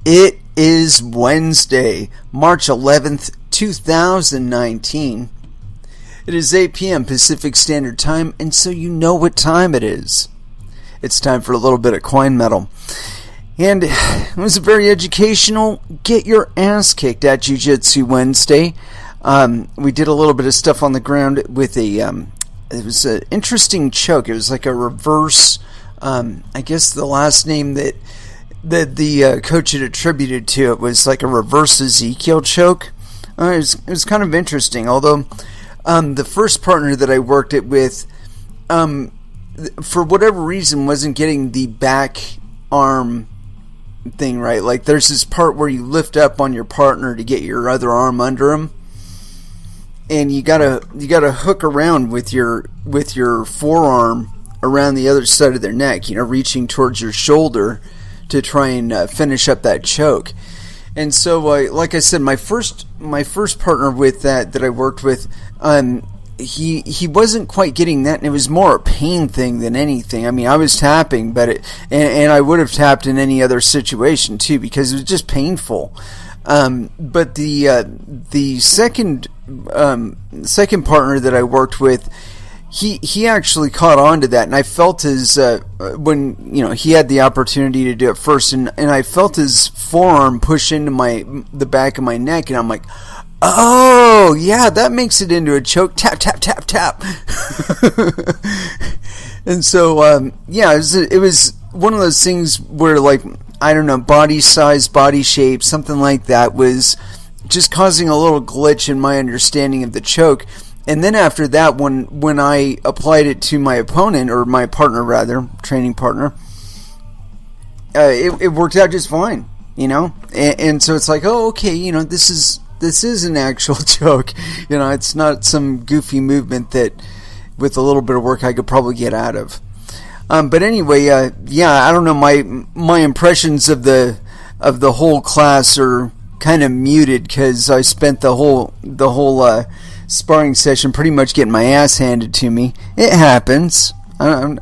It is Wednesday, March 11th, 2019. It is 8 p.m. Pacific Standard Time, and so you know what time it is. It's time for a little bit of coin metal. And it was a very educational, get your ass kicked at Jiu-Jitsu Wednesday. We did a little bit of stuff on the ground with it was an interesting choke. It was like a reverse, I guess the last name that the coach had attributed to it was like a reverse Ezekiel choke. It was kind of interesting, although the first partner that I worked it with, for whatever reason, wasn't getting the back arm thing right. Like there's this part where you lift up on your partner to get your other arm under him, and you gotta hook around with your forearm around the other side of their neck, reaching towards your shoulder to try and finish up that choke. And so, like I said, my first partner with that I worked with, he wasn't quite getting that, and it was more a pain thing than anything. I mean, I was tapping, but and I would have tapped in any other situation too, because it was just painful. But the second partner that I worked with, he actually caught on to that, and I felt his when he had the opportunity to do it first, and I felt his forearm push into the back of my neck, and I'm like, oh yeah, that makes it into a choke. Tap tap tap tap. And so it was one of those things where, like, I don't know, body size, body shape, something like that was just causing a little glitch in my understanding of the choke. And then after that, when I applied it to my opponent, or my partner rather, training partner, it worked out just fine, And so it's like, oh, okay, this is an actual choke. It's not some goofy movement that, with a little bit of work, I could probably get out of. But anyway, I don't know. My impressions of the whole class are kind of muted because I spent the whole sparring session pretty much getting my ass handed to me. It happens. I'm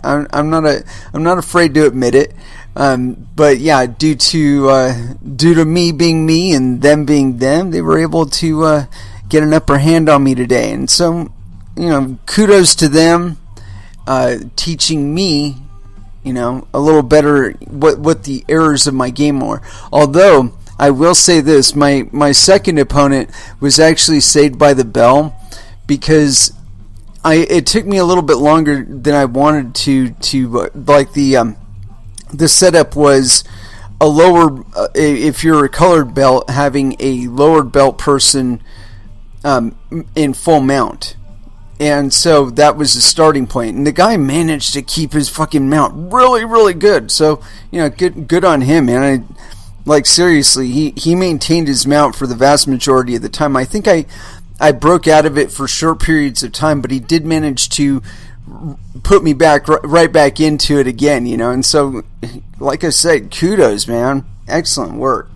not afraid to admit it. But yeah, due to me being me and them being them, they were able to get an upper hand on me today. And so, kudos to them, teaching me, a little better what the errors of my game are. Although I will say this, my second opponent was actually saved by the bell, because it took me a little bit longer than I wanted to like the setup was a lower, if you're a colored belt, having a lowered belt person in full mount. And so that was the starting point. And the guy managed to keep his fucking mount really, really good. So, good on him, man. Seriously, he maintained his mount for the vast majority of the time. I think I broke out of it for short periods of time, but he did manage to put me right back into it again, And so, like I said, kudos, man. Excellent work.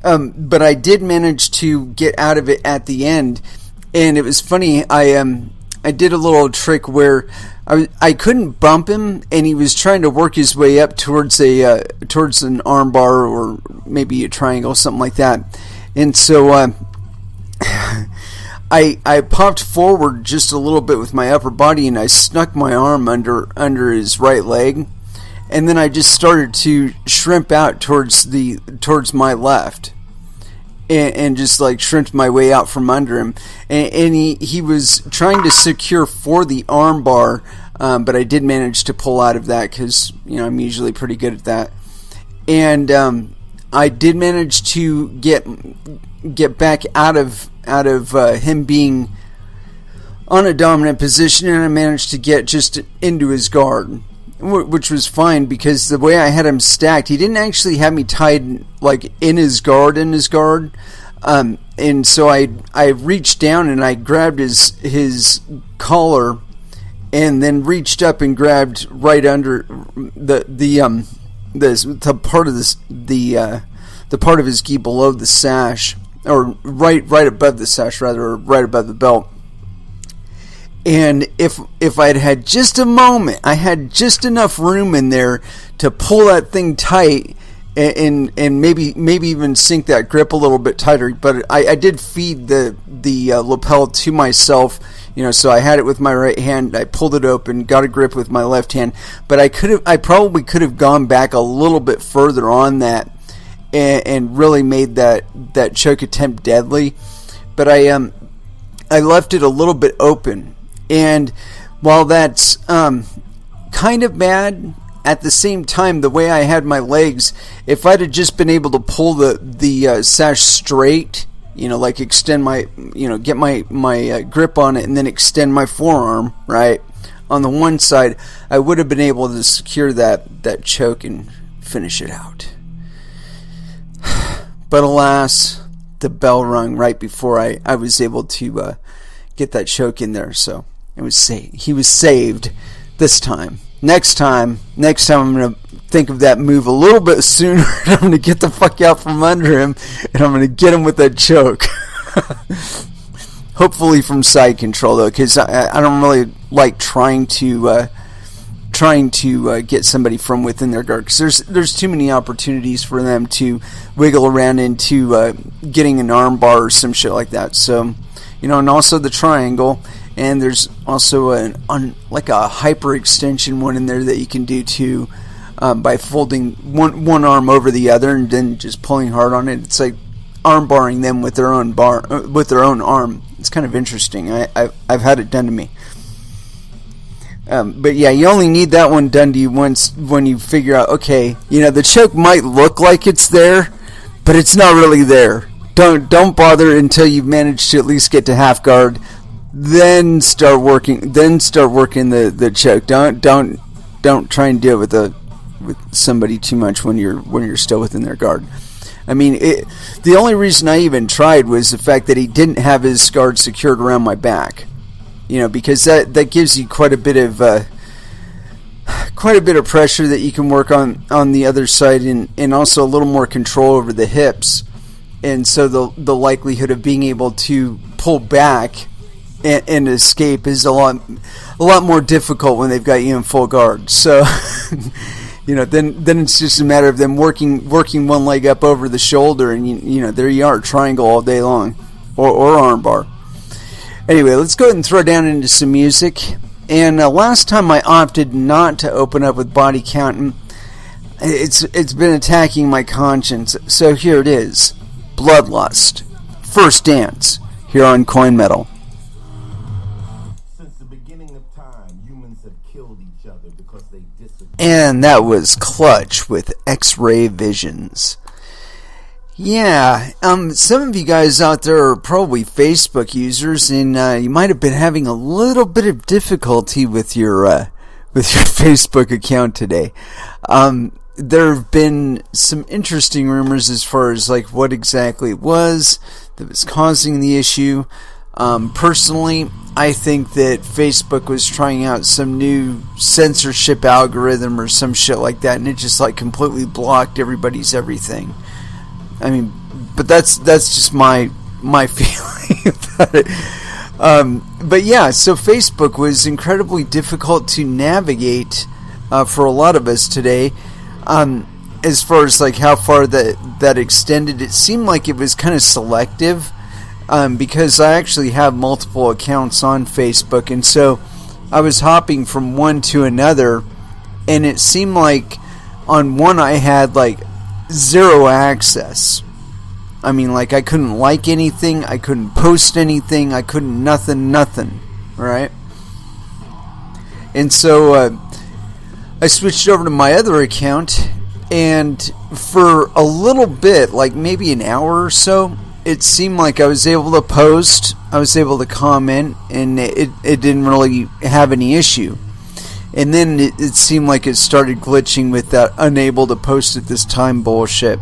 But I did manage to get out of it at the end, and it was funny. I did a little trick where I couldn't bump him, and he was trying to work his way up towards an armbar or maybe a triangle, something like that. And so I popped forward just a little bit with my upper body, and I snuck my arm under his right leg, and then I just started to shrimp out towards my left. And just like shrimped my way out from under him, and he was trying to secure for the arm bar, but I did manage to pull out of that because I'm usually pretty good at that, and I did manage to get back out of him being on a dominant position, and I managed to get just into his guard, which was fine because the way I had him stacked, he didn't actually have me tied like in his guard, and so I reached down and I grabbed his collar, and then reached up and grabbed right under the part of his gi below the sash, or right above the sash rather, or right above the belt. And if I'd had just a moment, I had just enough room in there to pull that thing tight and maybe even sink that grip a little bit tighter. But I did feed the lapel to myself, so I had it with my right hand. I pulled it open, got a grip with my left hand. But I probably could have gone back a little bit further on that and really made that choke attempt deadly. But I left it a little bit open, and while that's kind of bad, at the same time, the way I had my legs, if I'd have just been able to pull the sash straight, like extend my, get my grip on it and then extend my forearm, right, on the one side, I would have been able to secure that choke and finish it out. But alas, the bell rung right before I was able to get that choke in there, so he was saved this time. Next time I'm going to think of that move a little bit sooner. I'm going to get the fuck out from under him, and I'm going to get him with that choke. Hopefully from side control, though, because I don't really like trying to get somebody from within their guard, because there's too many opportunities for them to wiggle around into getting an arm bar or some shit like that. So, and also the triangle. And there's also like a hyperextension one in there that you can do too, by folding one arm over the other and then just pulling hard on it. It's like arm barring them with their own arm. It's kind of interesting. I've had it done to me. But yeah, you only need that one done to you once when you figure out, okay, the choke might look like it's there, but it's not really there. Don't bother until you've managed to at least get to half guard. Then start working the choke. Don't try and deal with somebody too much when you're still within their guard. I mean, the only reason I even tried was the fact that he didn't have his guard secured around my back. Because that gives you quite a bit of pressure that you can work on the other side, and also a little more control over the hips. And so the likelihood of being able to pull back and escape is a lot more difficult when they've got you in full guard. So, then it's just a matter of them working one leg up over the shoulder, and there you are, triangle all day long, or arm bar. Anyway, let's go ahead and throw down into some music. And last time I opted not to open up with body counting. It's been attacking my conscience. So here it is, Bloodlust, First Dance, here on Coin Metal. And that was Clutch with X-Ray Visions. Yeah, some of you guys out there are probably Facebook users, and you might have been having a little bit of difficulty with your Facebook account today. There have been some interesting rumors as far as like what exactly it was that was causing the issue. Personally, I think that Facebook was trying out some new censorship algorithm or some shit like that, and it just like completely blocked everybody's everything. I mean, but that's just my feeling about it. But yeah, so Facebook was incredibly difficult to navigate for a lot of us today. As far as like how far that extended, it seemed like it was kind of selective. Because I actually have multiple accounts on Facebook, and so I was hopping from one to another, and it seemed like on one I had like zero access. I mean, like I couldn't like anything, I couldn't post anything, I couldn't nothing, right? And so I switched over to my other account, and for a little bit, like maybe an hour or so, it seemed like I was able to post, I was able to comment, and it didn't really have any issue. And then it seemed like it started glitching with that unable to post at this time bullshit.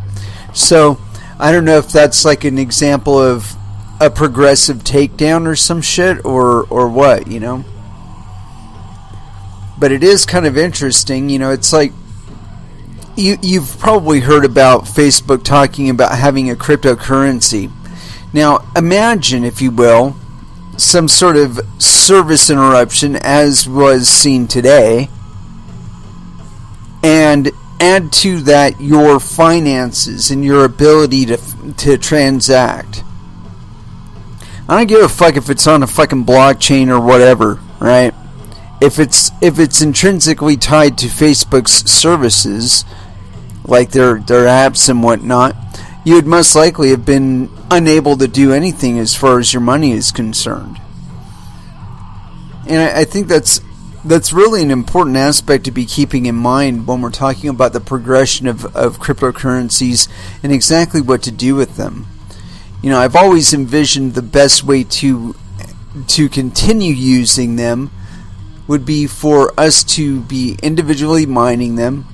So, I don't know if that's like an example of a progressive takedown or some shit, or what, But it is kind of interesting, it's like, You've probably heard about Facebook talking about having a cryptocurrency. Now, imagine, if you will, some sort of service interruption as was seen today, and add to that your finances and your ability to transact. I don't give a fuck if it's on a fucking blockchain or whatever, right? If it's intrinsically tied to Facebook's services, like their apps and whatnot, you would most likely have been unable to do anything as far as your money is concerned. And I think that's really an important aspect to be keeping in mind when we're talking about the progression of cryptocurrencies and exactly what to do with them. You know, I've always envisioned the best way to continue using them would be for us to be individually mining them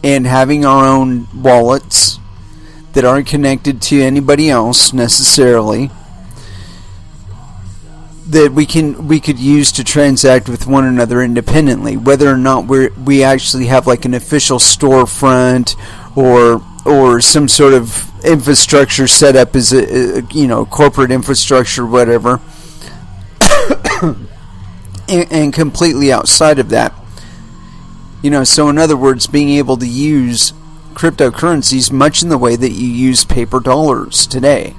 and having our own wallets that aren't connected to anybody else necessarily, that we could use to transact with one another independently, whether or not we actually have like an official storefront or some sort of infrastructure set up as a corporate infrastructure, whatever, and completely outside of that. So in other words, being able to use cryptocurrencies much in the way that you use paper dollars today,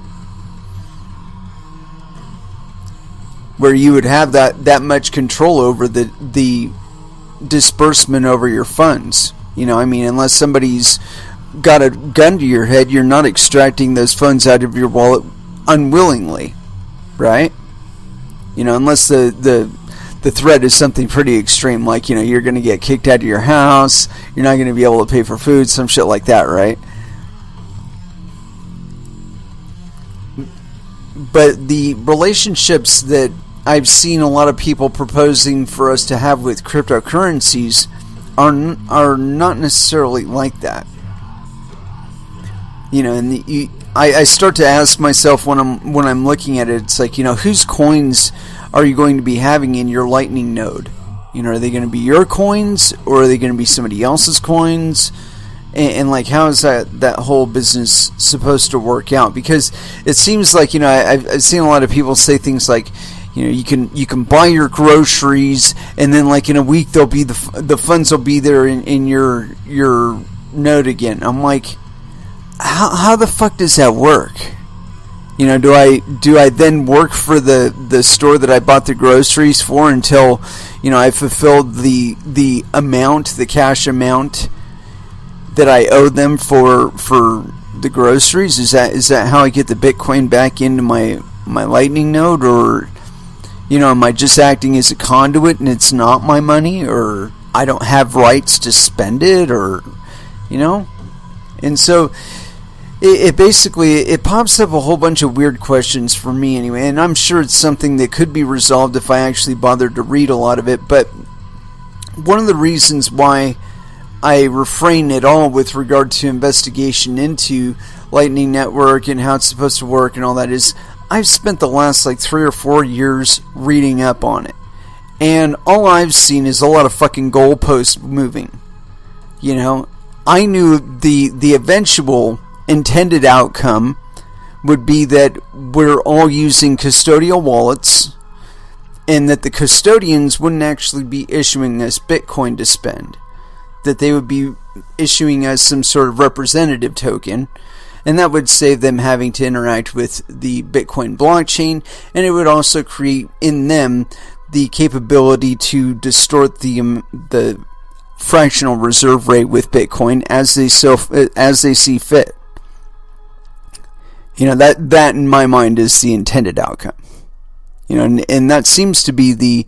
where you would have that much control over the disbursement over your funds. Unless somebody's got a gun to your head, you're not extracting those funds out of your wallet unwillingly, right? Unless the threat is something pretty extreme, like you're going to get kicked out of your house, you're not going to be able to pay for food, some shit like that, right? But the relationships that I've seen a lot of people proposing for us to have with cryptocurrencies are not necessarily like that. I start to ask myself when I'm looking at it, it's like, whose coins are you going to be having in your Lightning node? Are they going to be your coins, or are they going to be somebody else's coins? And like, how is that whole business supposed to work out? Because it seems like, I've seen a lot of people say things like, you can buy your groceries, and then like in a week they'll be the funds will be there in your node again. I'm like, how the fuck does that work? Do I then work for the store that I bought the groceries for until I fulfilled the amount, the cash amount that I owe them for the groceries? Is that how I get the Bitcoin back into my Lightning node, or am I just acting as a conduit and it's not my money, or I don't have rights to spend it, or and so it basically pops up a whole bunch of weird questions for me anyway, and I'm sure it's something that could be resolved if I actually bothered to read a lot of it. But one of the reasons why I refrain at all with regard to investigation into Lightning Network and how it's supposed to work and all that is I've spent the last like 3 or 4 years reading up on it, and all I've seen is a lot of fucking goalposts moving. I knew the eventual intended outcome would be that we're all using custodial wallets, and that the custodians wouldn't actually be issuing us Bitcoin to spend, that they would be issuing us some sort of representative token, and that would save them having to interact with the Bitcoin blockchain, and it would also create in them the capability to distort the fractional reserve rate with Bitcoin as they see fit. That in my mind is the intended outcome. And that seems to be the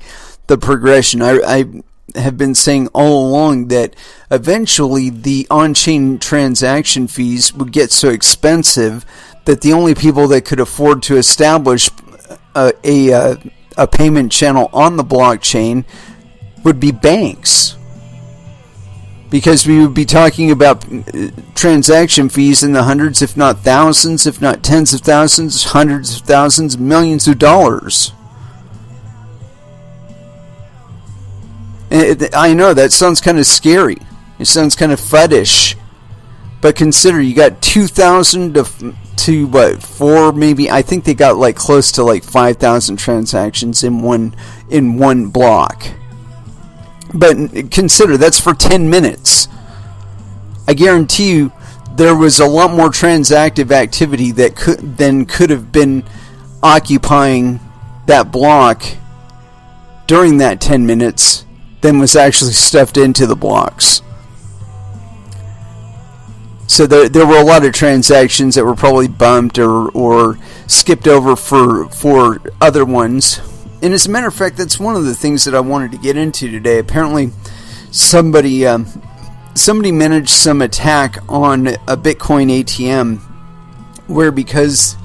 progression. I have been saying all along that eventually the on-chain transaction fees would get so expensive that the only people that could afford to establish a payment channel on the blockchain would be banks. Because we would be talking about transaction fees in the hundreds, if not thousands, if not tens of thousands, hundreds of thousands, millions of dollars. And I know that sounds kind of scary. It sounds kind of fuddish. But consider you got 2,000 to what, 4 maybe. I think they got like close to like 5,000 transactions in one block. But consider that's for 10 minutes. I guarantee you there was a lot more transactive activity that could have been occupying that block during that 10 minutes than was actually stuffed into the blocks. So there were a lot of transactions that were probably bumped or skipped over for other ones. And as a matter of fact, that's one of the things that I wanted to get into today. Apparently, somebody managed some attack on a Bitcoin ATM where, because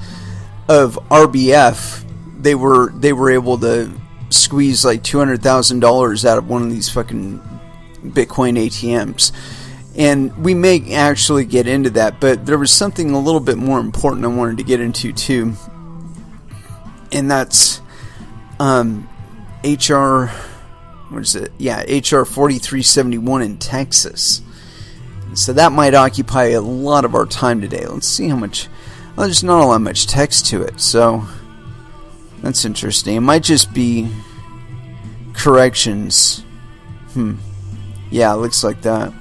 of RBF, they were able to squeeze like $200,000 out of one of these fucking Bitcoin ATMs. And we may actually get into that, but there was something a little bit more important I wanted to get into too, and that's HR 4371 in Texas. So that might occupy a lot of our time today. Let's see how much. Well, there's not all that much text to it, so that's interesting. It might just be corrections. Yeah, it looks like that.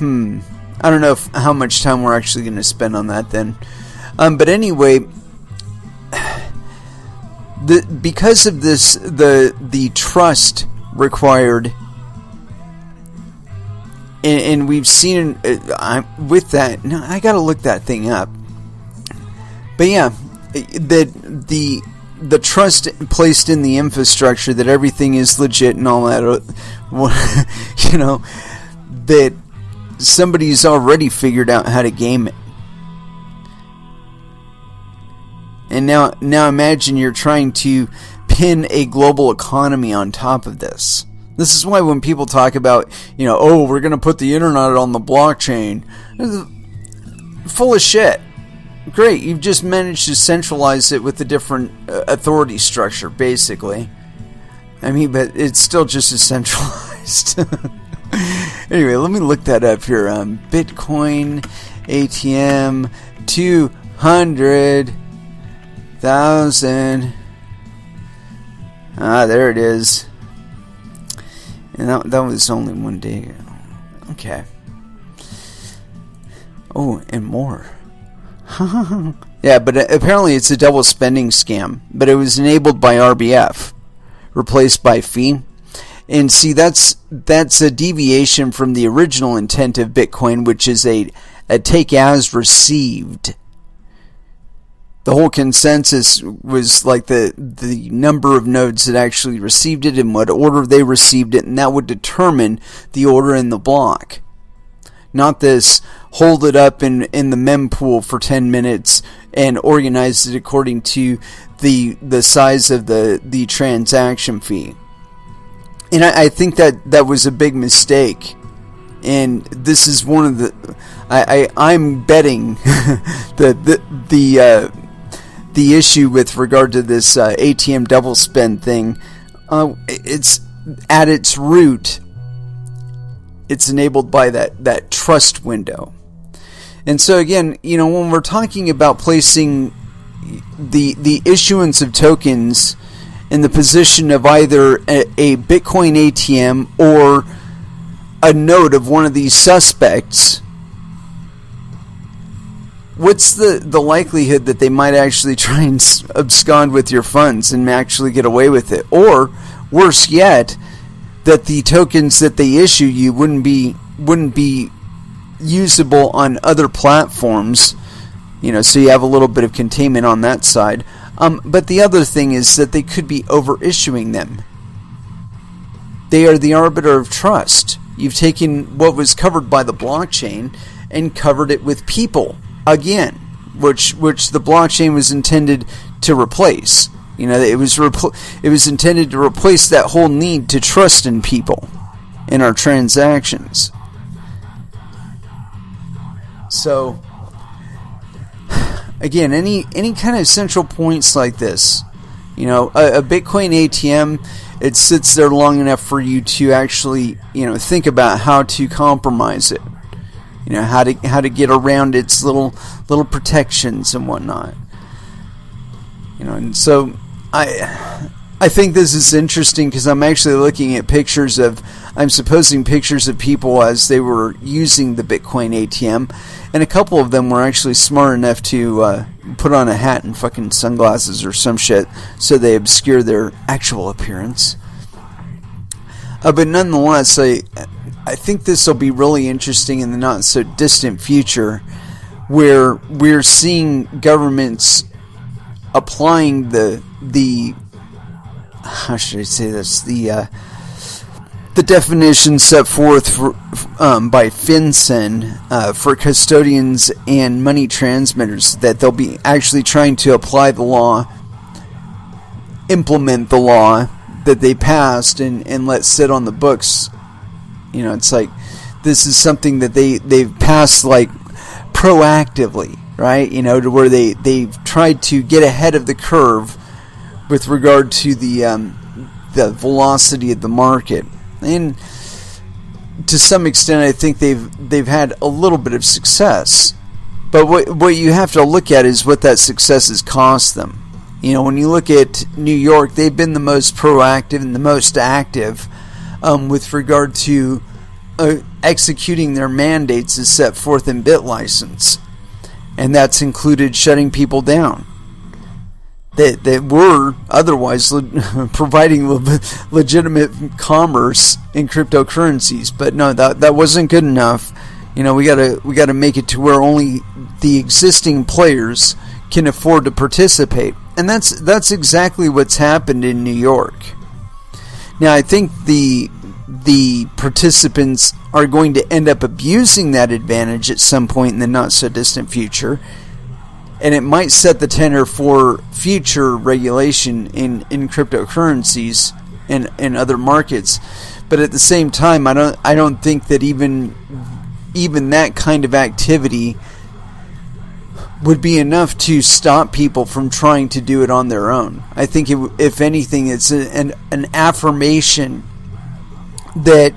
I don't know how much time we're actually going to spend on that then. But anyway, because of this, the trust required, and we've seen with that. No, I got to look that thing up. But yeah, the trust placed in the infrastructure that everything is legit and all that, that somebody's already figured out how to game it. And now imagine you're trying to pin a global economy on top of this. This is why when people talk about, we're going to put the internet on the blockchain, full of shit. Great, you've just managed to centralize it with a different authority structure, basically. I mean, but it's still just as centralized. Anyway, let me look that up here. Bitcoin ATM 200,000. There it is. And that was only one day ago. Okay. Oh, and more. Yeah, but apparently it's a double spending scam. But it was enabled by RBF, replaced by fee. And see, that's a deviation from the original intent of Bitcoin, which is a take as received. The whole consensus was like the number of nodes that actually received it, in what order they received it, and that would determine the order in the block. Not this hold it up in the mempool for 10 minutes and organize it according to the size of the transaction fee. And I think that was a big mistake. And this is one of the I'm betting the issue with regard to this ATM double spend thing. It's at its root. It's enabled by that trust window. And so again, when we're talking about placing the issuance of tokens in the position of either a Bitcoin ATM or a node of one of these suspects, what's the likelihood that they might actually try and abscond with your funds and actually get away with it? Or, worse yet, that the tokens that they issue you wouldn't be usable on other platforms, so you have a little bit of containment on that side. But the other thing is that they could be over-issuing them. They are the arbiter of trust. You've taken what was covered by the blockchain and covered it with people again, which the blockchain was intended to replace. It was intended to replace that whole need to trust in people in our transactions. So again, any kind of central points like this, a Bitcoin ATM, it sits there long enough for you to actually, think about how to compromise it, how to get around its little protections and whatnot, and so I I think this is interesting because I'm actually looking at I'm supposing pictures of people as they were using the Bitcoin ATM, and a couple of them were actually smart enough to put on a hat and fucking sunglasses or some shit so they obscure their actual appearance. But nonetheless, I think this will be really interesting in the not so distant future, where we're seeing governments applying the how should I say this, the definition set forth by FinCEN for custodians and money transmitters, that they'll be actually trying to apply the law, implement the law that they passed and let sit on the books. It's like this is something that they've passed like proactively, right? To where they've tried to get ahead of the curve with regard to the velocity of the market, and to some extent, I think they've had a little bit of success. But what you have to look at is what that success has cost them. When you look at New York, they've been the most proactive and the most active with regard to executing their mandates as set forth in BitLicense, and that's included shutting people down that were otherwise providing legitimate commerce in cryptocurrencies. But no, that wasn't good enough. We gotta make it to where only the existing players can afford to participate, and that's exactly what's happened in New York. Now, I think the participants are going to end up abusing that advantage at some point in the not so distant future, and it might set the tenor for future regulation in cryptocurrencies and other markets. But at the same time, I don't think that even that kind of activity would be enough to stop people from trying to do it on their own. I think if anything, it's an affirmation that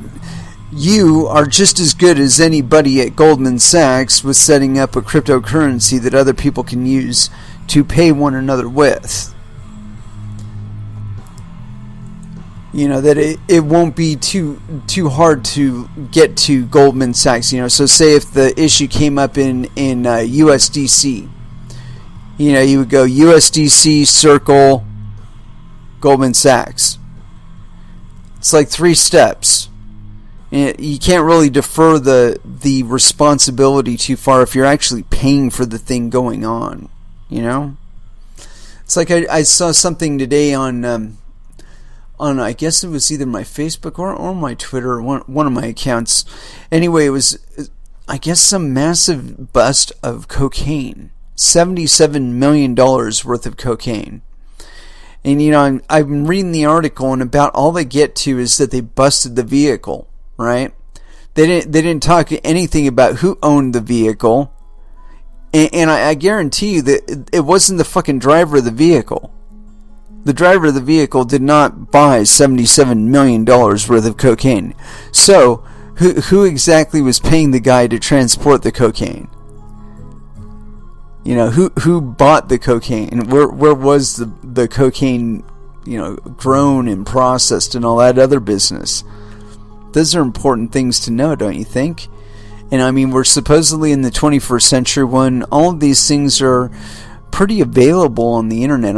you are just as good as anybody at Goldman Sachs with setting up a cryptocurrency that other people can use to pay one another with. That it won't be too hard to get to Goldman Sachs. So say if the issue came up in USDC, you would go USDC circle Goldman Sachs. It's like 3 steps. You can't really defer the responsibility too far if you're actually paying for the thing going on. It's like I saw something today on I guess it was either my Facebook or my Twitter, one of my accounts. Anyway, it was, I guess, some massive bust of cocaine. $77 million worth of cocaine. And, I'm reading the article, and about all they get to is that they busted the vehicle, right? They didn't talk anything about who owned the vehicle. And I guarantee you that it wasn't the fucking driver of the vehicle. The driver of the vehicle did not buy $77 million worth of cocaine. So, who exactly was paying the guy to transport the cocaine? Who bought the cocaine? Where was the cocaine, grown and processed and all that other business? Those are important things to know, don't you think? And we're supposedly in the 21st century when all of these things are pretty available on the internet.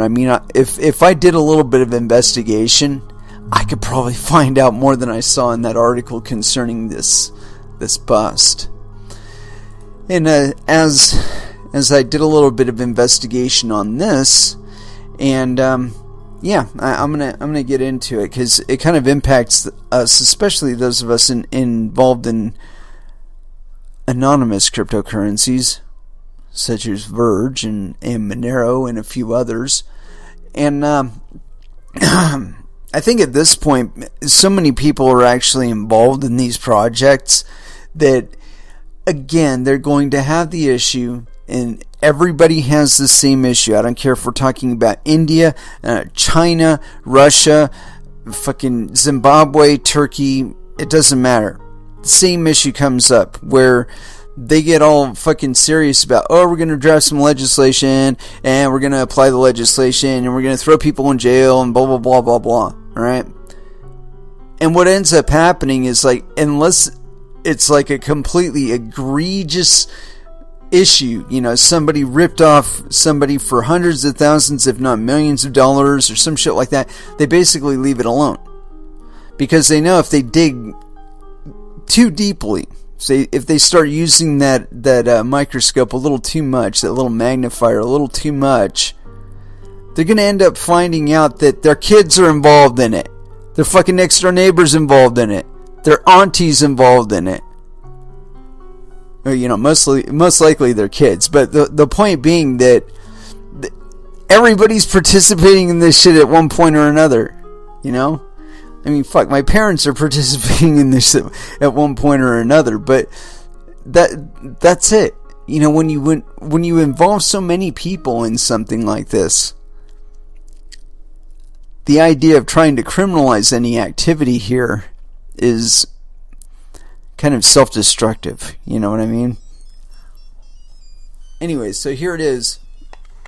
If I did a little bit of investigation, I could probably find out more than I saw in that article concerning this bust. And as I did a little bit of investigation on this, and I'm gonna get into it because it kind of impacts us, especially those of us involved in anonymous cryptocurrencies, such as Verge and Monero and a few others. And I think at this point, so many people are actually involved in these projects that, again, they're going to have the issue, and everybody has the same issue. I don't care if we're talking about India, China, Russia, fucking Zimbabwe, Turkey, it doesn't matter. The same issue comes up where they get all fucking serious about, oh, we're going to draft some legislation, and we're going to apply the legislation, and we're going to throw people in jail, and blah, blah, blah, blah, blah, all right? And what ends up happening is, like, unless it's like a completely egregious issue, you know, somebody ripped off somebody for hundreds of thousands, if not millions of dollars, or some shit like that, they basically leave it alone. Because they know if they dig too deeply, say if they start using that microscope a little too much, that little magnifier a little too much, they're going to end up finding out that their kids are involved in it, their fucking next door neighbors involved in it, their aunties involved in it, or, you know, most likely their kids. But the point being that everybody's participating in this shit at one point or another, you know. I mean, fuck, my parents are participating in this at one point or another, but that's it. You know, when you involve so many people in something like this, the idea of trying to criminalize any activity here is kind of self-destructive. You know what I mean? Anyways, so here it is.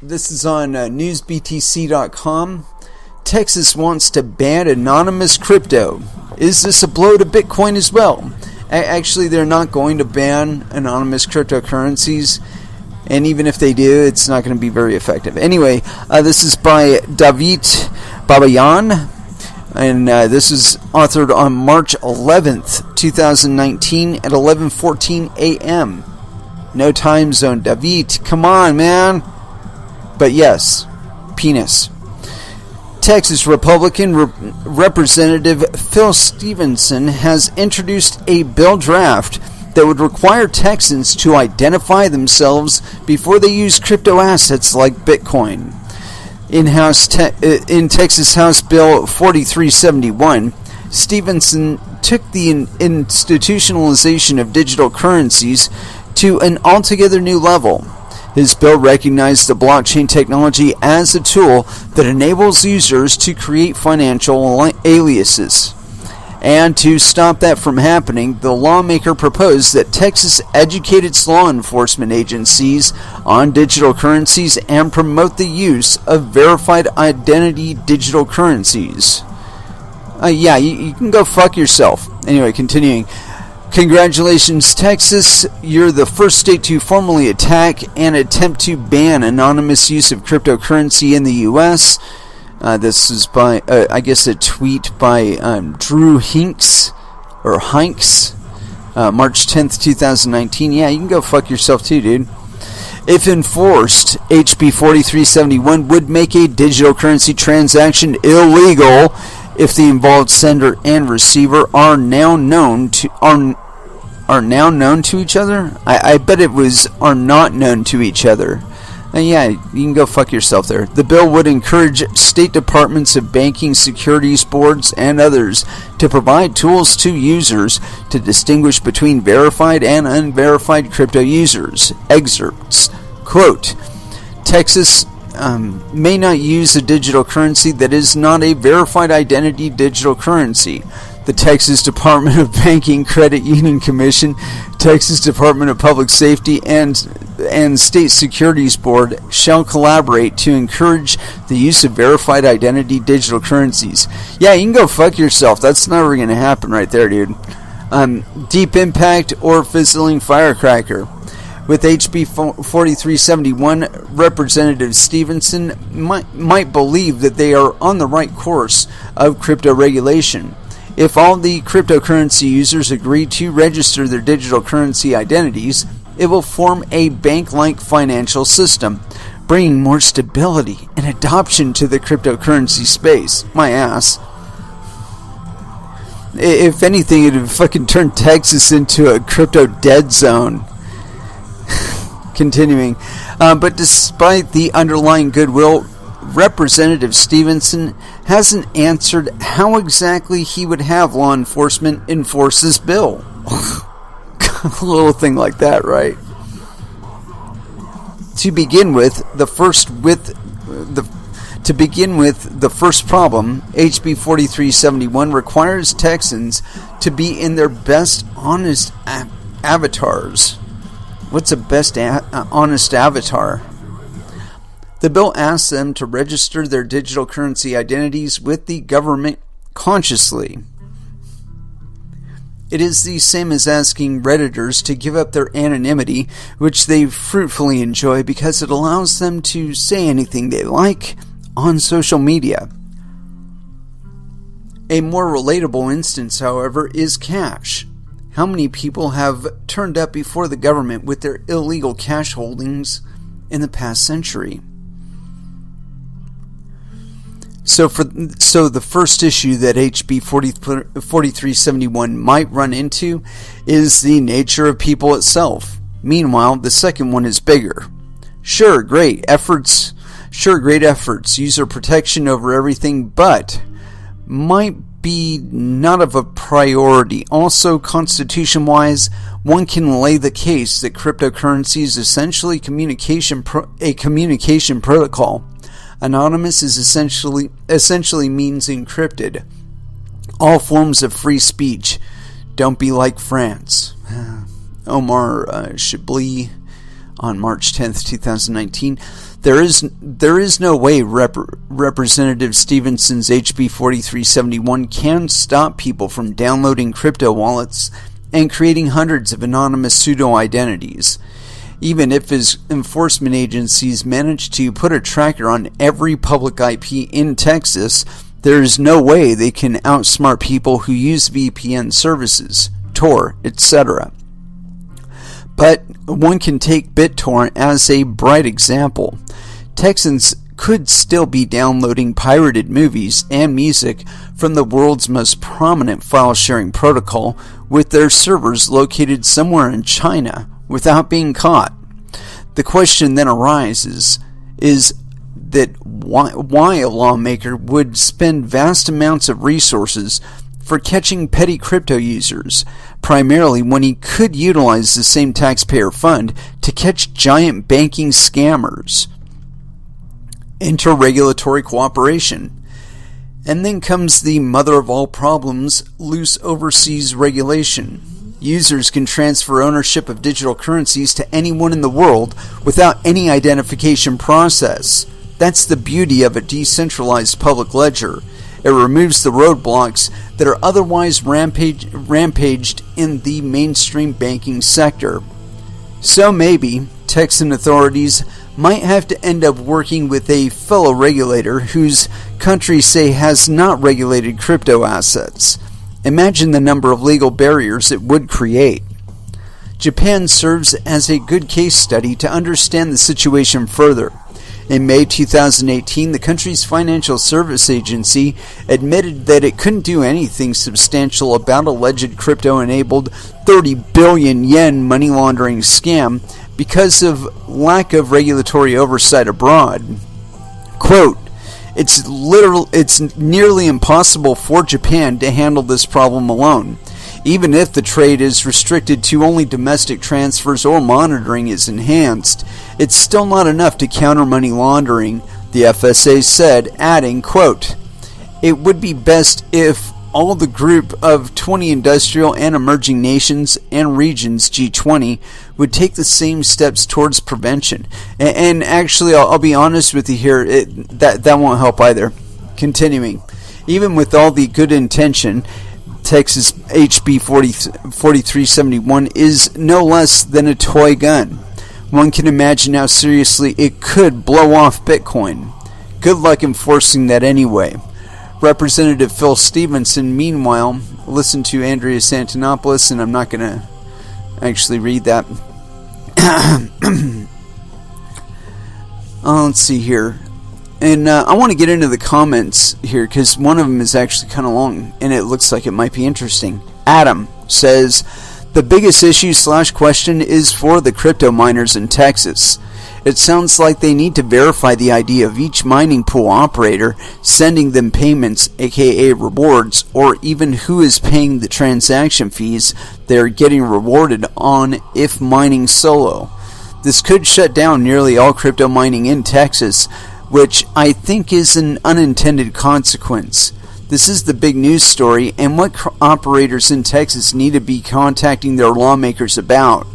This is on newsbtc.com. Texas wants to ban anonymous crypto. Is this a blow to Bitcoin as well? Actually, they're not going to ban anonymous cryptocurrencies. And even if they do, it's not going to be very effective. Anyway, this is by David Babayan. And this is authored on March 11th, 2019 at 11:14 a.m. No time zone. David, come on, man. But yes, penis. Texas Republican Representative Phil Stevenson has introduced a bill draft that would require Texans to identify themselves before they use crypto assets like Bitcoin. In Texas House Bill 4371, Stevenson took the institutionalization of digital currencies to an altogether new level. His bill recognized the blockchain technology as a tool that enables users to create financial aliases. And to stop that from happening, the lawmaker proposed that Texas educate its law enforcement agencies on digital currencies and promote the use of verified identity digital currencies. Yeah, you can go fuck yourself. Anyway, continuing. Congratulations, Texas. You're the first state to formally attack and attempt to ban anonymous use of cryptocurrency in the U.S. This is by, I guess, a tweet by Drew Hinks, March 10th, 2019. Yeah, you can go fuck yourself too, dude. If enforced, HB 4371 would make a digital currency transaction illegal if the involved sender and receiver are now known to each other. I bet it was are not known to each other. And yeah, you can go fuck yourself there. The bill would encourage state departments of banking, securities boards, and others to provide tools to users to distinguish between verified and unverified crypto users. Excerpts. Quote, Texas may not use a digital currency that is not a verified identity digital currency. The Texas Department of Banking, Credit Union Commission, Texas Department of Public Safety, and State Securities Board shall collaborate to encourage the use of verified identity digital currencies. Yeah, you can go fuck yourself. That's never going to happen right there, dude. Deep impact or fizzling firecracker. With HB 4371, Representative Stevenson might believe that they are on the right course of crypto regulation. If all the cryptocurrency users agree to register their digital currency identities, it will form a bank-like financial system, bringing more stability and adoption to the cryptocurrency space. My ass. If anything, it would fucking turn Texas into a crypto dead zone. Continuing. But despite the underlying goodwill, Representative Stevenson hasn't answered how exactly he would have law enforcement enforce this bill. A little thing like that, right? To begin with, the first problem, HB 4371 requires Texans to be in their best honest avatars. What's a best honest avatar? The bill asks them to register their digital currency identities with the government consciously. It is the same as asking Redditors to give up their anonymity, which they fruitfully enjoy because it allows them to say anything they like on social media. A more relatable instance, however, is cash. How many people have turned up before the government with their illegal cash holdings in the past century? So the first issue that HB 4371 might run into is the nature of people itself. Meanwhile, the second one is bigger. Sure, great efforts, user protection over everything, but might be not of a priority. Also, constitution-wise, one can lay the case that cryptocurrency is essentially a communication protocol. Anonymous is essentially means encrypted. All forms of free speech. Don't be like France. Omar Chablis on March 10th, 2019. There is no way Representative Stevenson's HB 4371 can stop people from downloading crypto wallets and creating hundreds of anonymous pseudo-identities. Even if his enforcement agencies manage to put a tracker on every public IP in Texas, there is no way they can outsmart people who use VPN services, Tor, etc. But one can take BitTorrent as a bright example. Texans could still be downloading pirated movies and music from the world's most prominent file-sharing protocol with their servers located somewhere in China without being caught. The question then arises is that why a lawmaker would spend vast amounts of resources for catching petty crypto users, primarily when he could utilize the same taxpayer fund to catch giant banking scammers. Enter regulatory cooperation. And then comes the mother of all problems, loose overseas regulation. Users can transfer ownership of digital currencies to anyone in the world without any identification process. That's the beauty of a decentralized public ledger. It removes the roadblocks that are otherwise rampaged in the mainstream banking sector. So maybe Texan authorities might have to end up working with a fellow regulator whose country, say, has not regulated crypto assets. Imagine the number of legal barriers it would create. Japan serves as a good case study to understand the situation further. In May 2018, the country's financial service agency admitted that it couldn't do anything substantial about alleged crypto-enabled 30 billion yen money laundering scam because of lack of regulatory oversight abroad. Quote, It's nearly impossible for Japan to handle this problem alone. Even if the trade is restricted to only domestic transfers or monitoring is enhanced, it's still not enough to counter money laundering, the FSA said, adding, quote, It would be best if all the group of 20 industrial and emerging nations and regions, G20, would take the same steps towards prevention. And actually, I'll be honest with you here, that won't help either. Continuing, even with all the good intention, Texas HB 4371 is no less than a toy gun. One can imagine how seriously it could blow off Bitcoin. Good luck enforcing that anyway. Representative Phil Stevenson, meanwhile, listened to Andrea Antonopoulos, and I'm not going to actually read that. Let's see here. And I want to get into the comments here, because one of them is actually kind of long, and it looks like it might be interesting. Adam says, the biggest issue / question is for the crypto miners in Texas. It sounds like they need to verify the ID of each mining pool operator, sending them payments, aka rewards, or even who is paying the transaction fees they are getting rewarded on if mining solo. This could shut down nearly all crypto mining in Texas, which I think is an unintended consequence. This is the big news story and what operators in Texas need to be contacting their lawmakers about.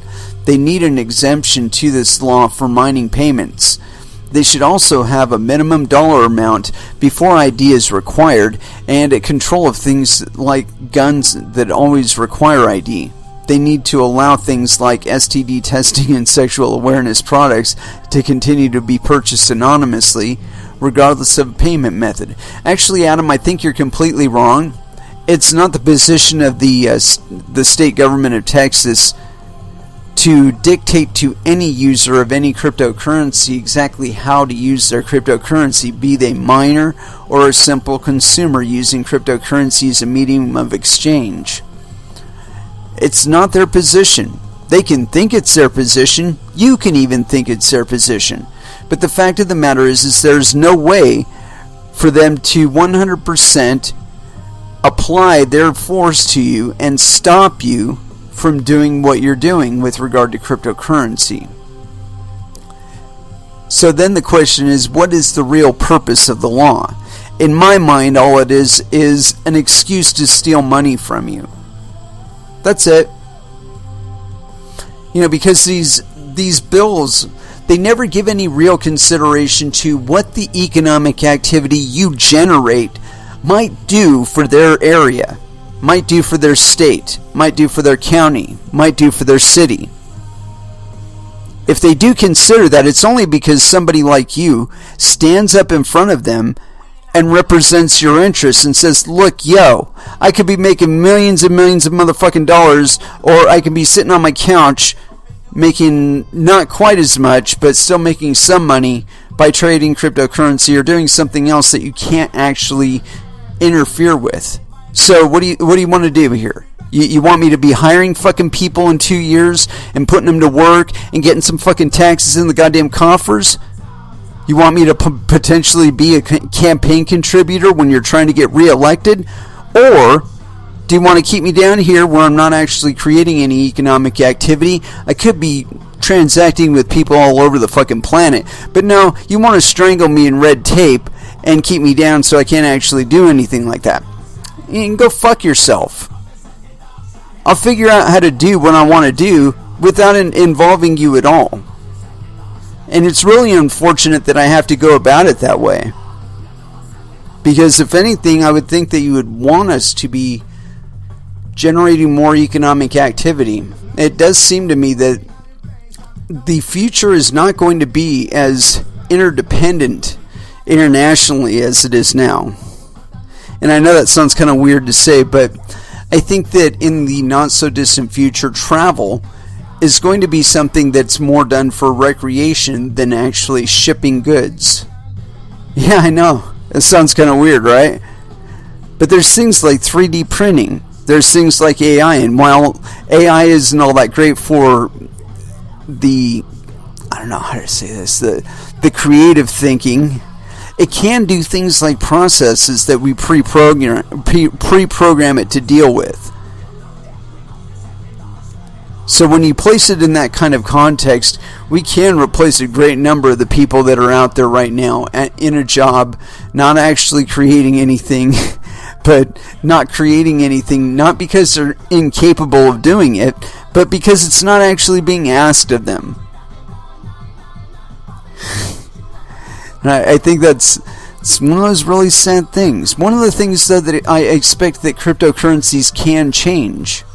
They need an exemption to this law for mining payments. They should also have a minimum dollar amount before ID is required, and a control of things like guns that always require ID. They need to allow things like STD testing and sexual awareness products to continue to be purchased anonymously, regardless of payment method. Actually, Adam, I think you're completely wrong. It's not the position of the state government of Texas to dictate to any user of any cryptocurrency exactly how to use their cryptocurrency, be they miner or a simple consumer using cryptocurrency as a medium of exchange. It's not their position. They can think it's their position. You can even think it's their position. But the fact of the matter is there's no way for them to 100% apply their force to you and stop you from doing what you're doing with regard to cryptocurrency. So then the question is, what is the real purpose of the law? In my mind, all it is an excuse to steal money from you. That's it. Because these bills, they never give any real consideration to what the economic activity you generate might do for their area, might do for their state, might do for their county, might do for their city. If they do consider that, it's only because somebody like you stands up in front of them and represents your interests and says, look, yo, I could be making millions and millions of motherfucking dollars, or I can be sitting on my couch making not quite as much, but still making some money by trading cryptocurrency or doing something else that you can't actually interfere with. So what do you want to do here? You want me to be hiring fucking people in 2 years and putting them to work and getting some fucking taxes in the goddamn coffers? You want me to potentially be a campaign contributor when you're trying to get reelected? Or do you want to keep me down here where I'm not actually creating any economic activity? I could be transacting with people all over the fucking planet. But no, you want to strangle me in red tape and keep me down so I can't actually do anything like that. You can go fuck yourself. I'll figure out how to do what I want to do without involving you at all. And it's really unfortunate that I have to go about it that way. Because if anything, I would think that you would want us to be generating more economic activity. It does seem to me that the future is not going to be as interdependent internationally as it is now. And I know that sounds kind of weird to say, but I think that in the not so distant future, travel is going to be something that's more done for recreation than actually shipping goods. Yeah, I know. It sounds kind of weird, right? But there's things like 3D printing. There's things like AI. And while AI isn't all that great for the, I don't know how to say this, the creative thinking, it can do things like processes that we pre-program it to deal with. So when you place it in that kind of context, we can replace a great number of the people that are out there right now in a job, not actually creating anything, but not creating anything, not because they're incapable of doing it, but because it's not actually being asked of them. And I think it's one of those really sad things. One of the things, though, that I expect that cryptocurrencies can change.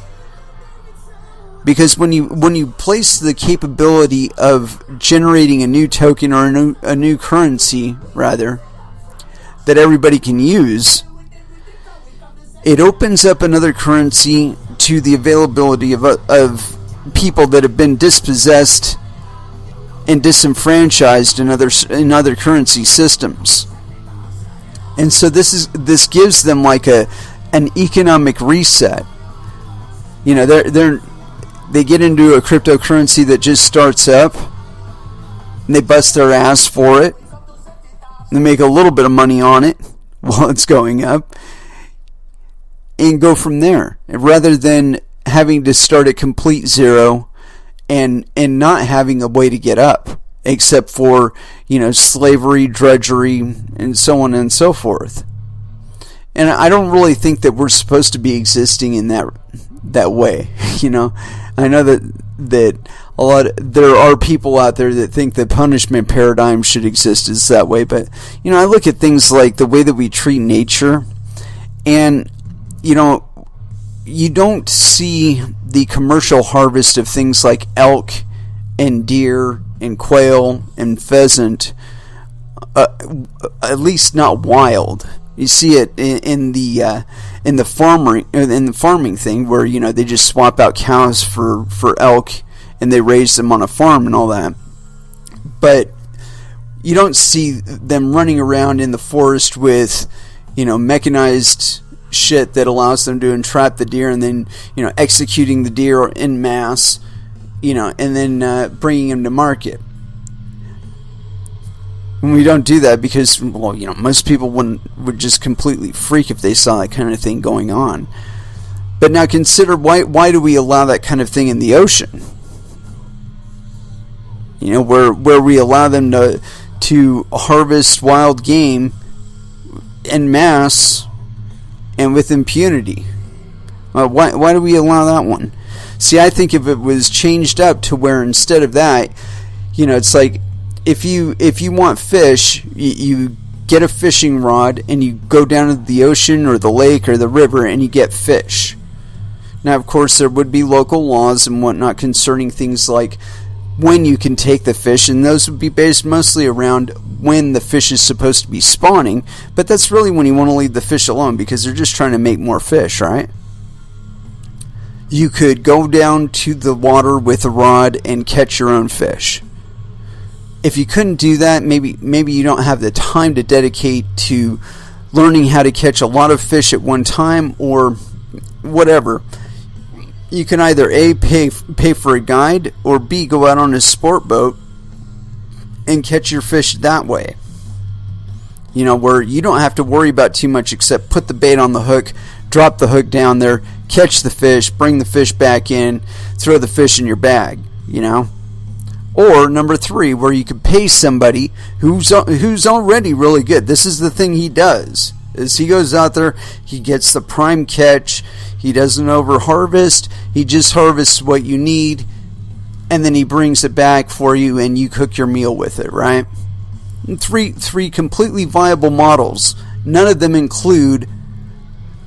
Because when you place the capability of generating a new token or a new currency, rather, that everybody can use, it opens up another currency to the availability of people that have been dispossessed and disenfranchised in other currency systems. And so this gives them like an economic reset. You know, they get into a cryptocurrency that just starts up, and they bust their ass for it. They make a little bit of money on it while it's going up, and go from there. Rather than having to start at complete zero and not having a way to get up, except for, slavery, drudgery, and so on and so forth. And I don't really think that we're supposed to be existing in that way. I know that that there are people out there that think the punishment paradigm should exist is that way. But, I look at things like the way that we treat nature, and, you don't see the commercial harvest of things like elk and deer and quail and pheasant, at least not wild. You see it in the farming thing where they just swap out cows for elk and they raise them on a farm and all that. But you don't see them running around in the forest with mechanized shit that allows them to entrap the deer and then executing the deer in mass, and then bringing them to market. And we don't do that because, most people would just completely freak if they saw that kind of thing going on. But now consider, why do we allow that kind of thing in the ocean? Where we allow them to harvest wild game en masse and with impunity. Why do we allow that one? See, I think if it was changed up to where instead of that, it's like, if you want fish, you get a fishing rod and you go down to the ocean or the lake or the river and you get fish. Now, of course, there would be local laws and whatnot concerning things like when you can take the fish, and those would be based mostly around when the fish is supposed to be spawning, but that's really when you want to leave the fish alone because they're just trying to make more fish, right? You could go down to the water with a rod and catch your own fish. If you couldn't do that, maybe you don't have the time to dedicate to learning how to catch a lot of fish at one time or whatever. You can either A, pay for a guide, or B, go out on a sport boat and catch your fish that way. Where you don't have to worry about too much except put the bait on the hook, drop the hook down there, catch the fish, bring the fish back in, throw the fish in your bag, Or number 3, where you could pay somebody who's already really good. This is the thing he does. Is he goes out there, he gets the prime catch, he doesn't over harvest, he just harvests what you need, and then he brings it back for you and you cook your meal with it, right? And three completely viable models. None of them include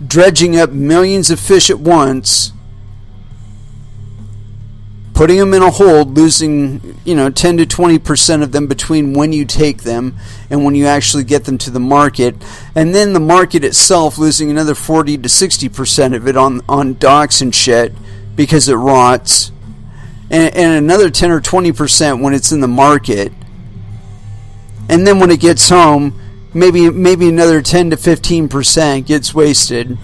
dredging up millions of fish at once, putting them in a hold, losing 10 to 20% of them between when you take them and when you actually get them to the market, and then the market itself losing another 40 to 60% of it on docks and shit because it rots, and another 10 or 20% when it's in the market, and then when it gets home, maybe another 10 to 15% gets wasted.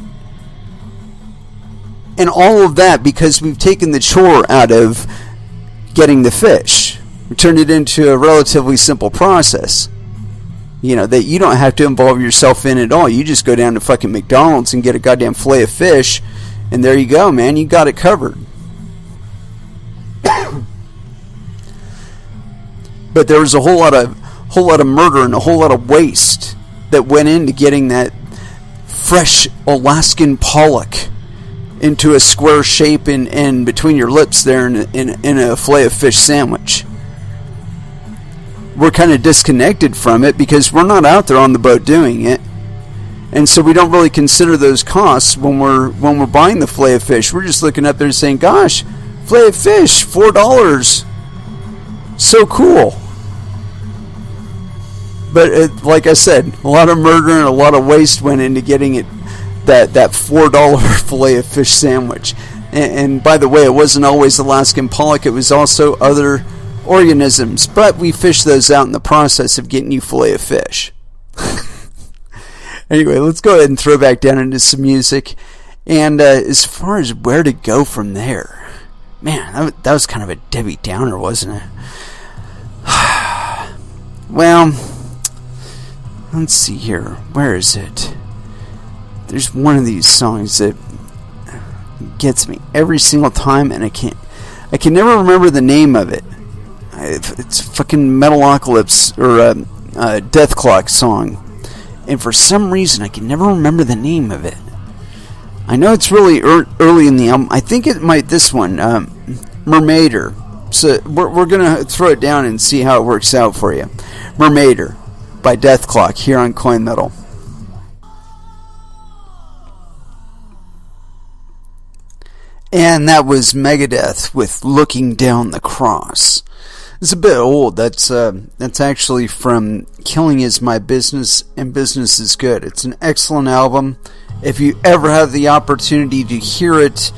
And all of that because we've taken the chore out of getting the fish. We turned it into a relatively simple process. That you don't have to involve yourself in at all. You just go down to fucking McDonald's and get a goddamn fillet of fish, and there you go, man. You got it covered. But there was a whole lot of murder and a whole lot of waste that went into getting that fresh Alaskan pollock into a square shape and between your lips there in a fillet of fish sandwich. We're kind of disconnected from it because we're not out there on the boat doing it, and so we don't really consider those costs when we're buying the fillet of fish. We're just looking up there and saying, "Gosh, fillet of fish, $4, so cool." But like I said, a lot of murder and a lot of waste went into getting it. That $4 fillet of fish sandwich. And by the way, it wasn't always Alaskan pollock, it was also other organisms, but we fished those out in the process of getting you fillet of fish. Anyway, let's go ahead and throw back down into some music. And as far as where to go from there, man, that was kind of a Debbie Downer, wasn't it? Well, let's see here. Where is it? There's one of these songs that gets me every single time, and I can never remember the name of it. It's fucking Metalocalypse or Death Clock song, and for some reason I can never remember the name of it. I know it's really early in the album. I think it might this one, Mermaider. So we're going to throw it down and see how it works out for you. Mermaider by Death Clock here on Coin Metal. And that was Megadeth with Looking Down the Cross. It's a bit old. That's actually from Killing Is My Business and Business Is Good. It's an excellent album. If you ever have the opportunity to hear it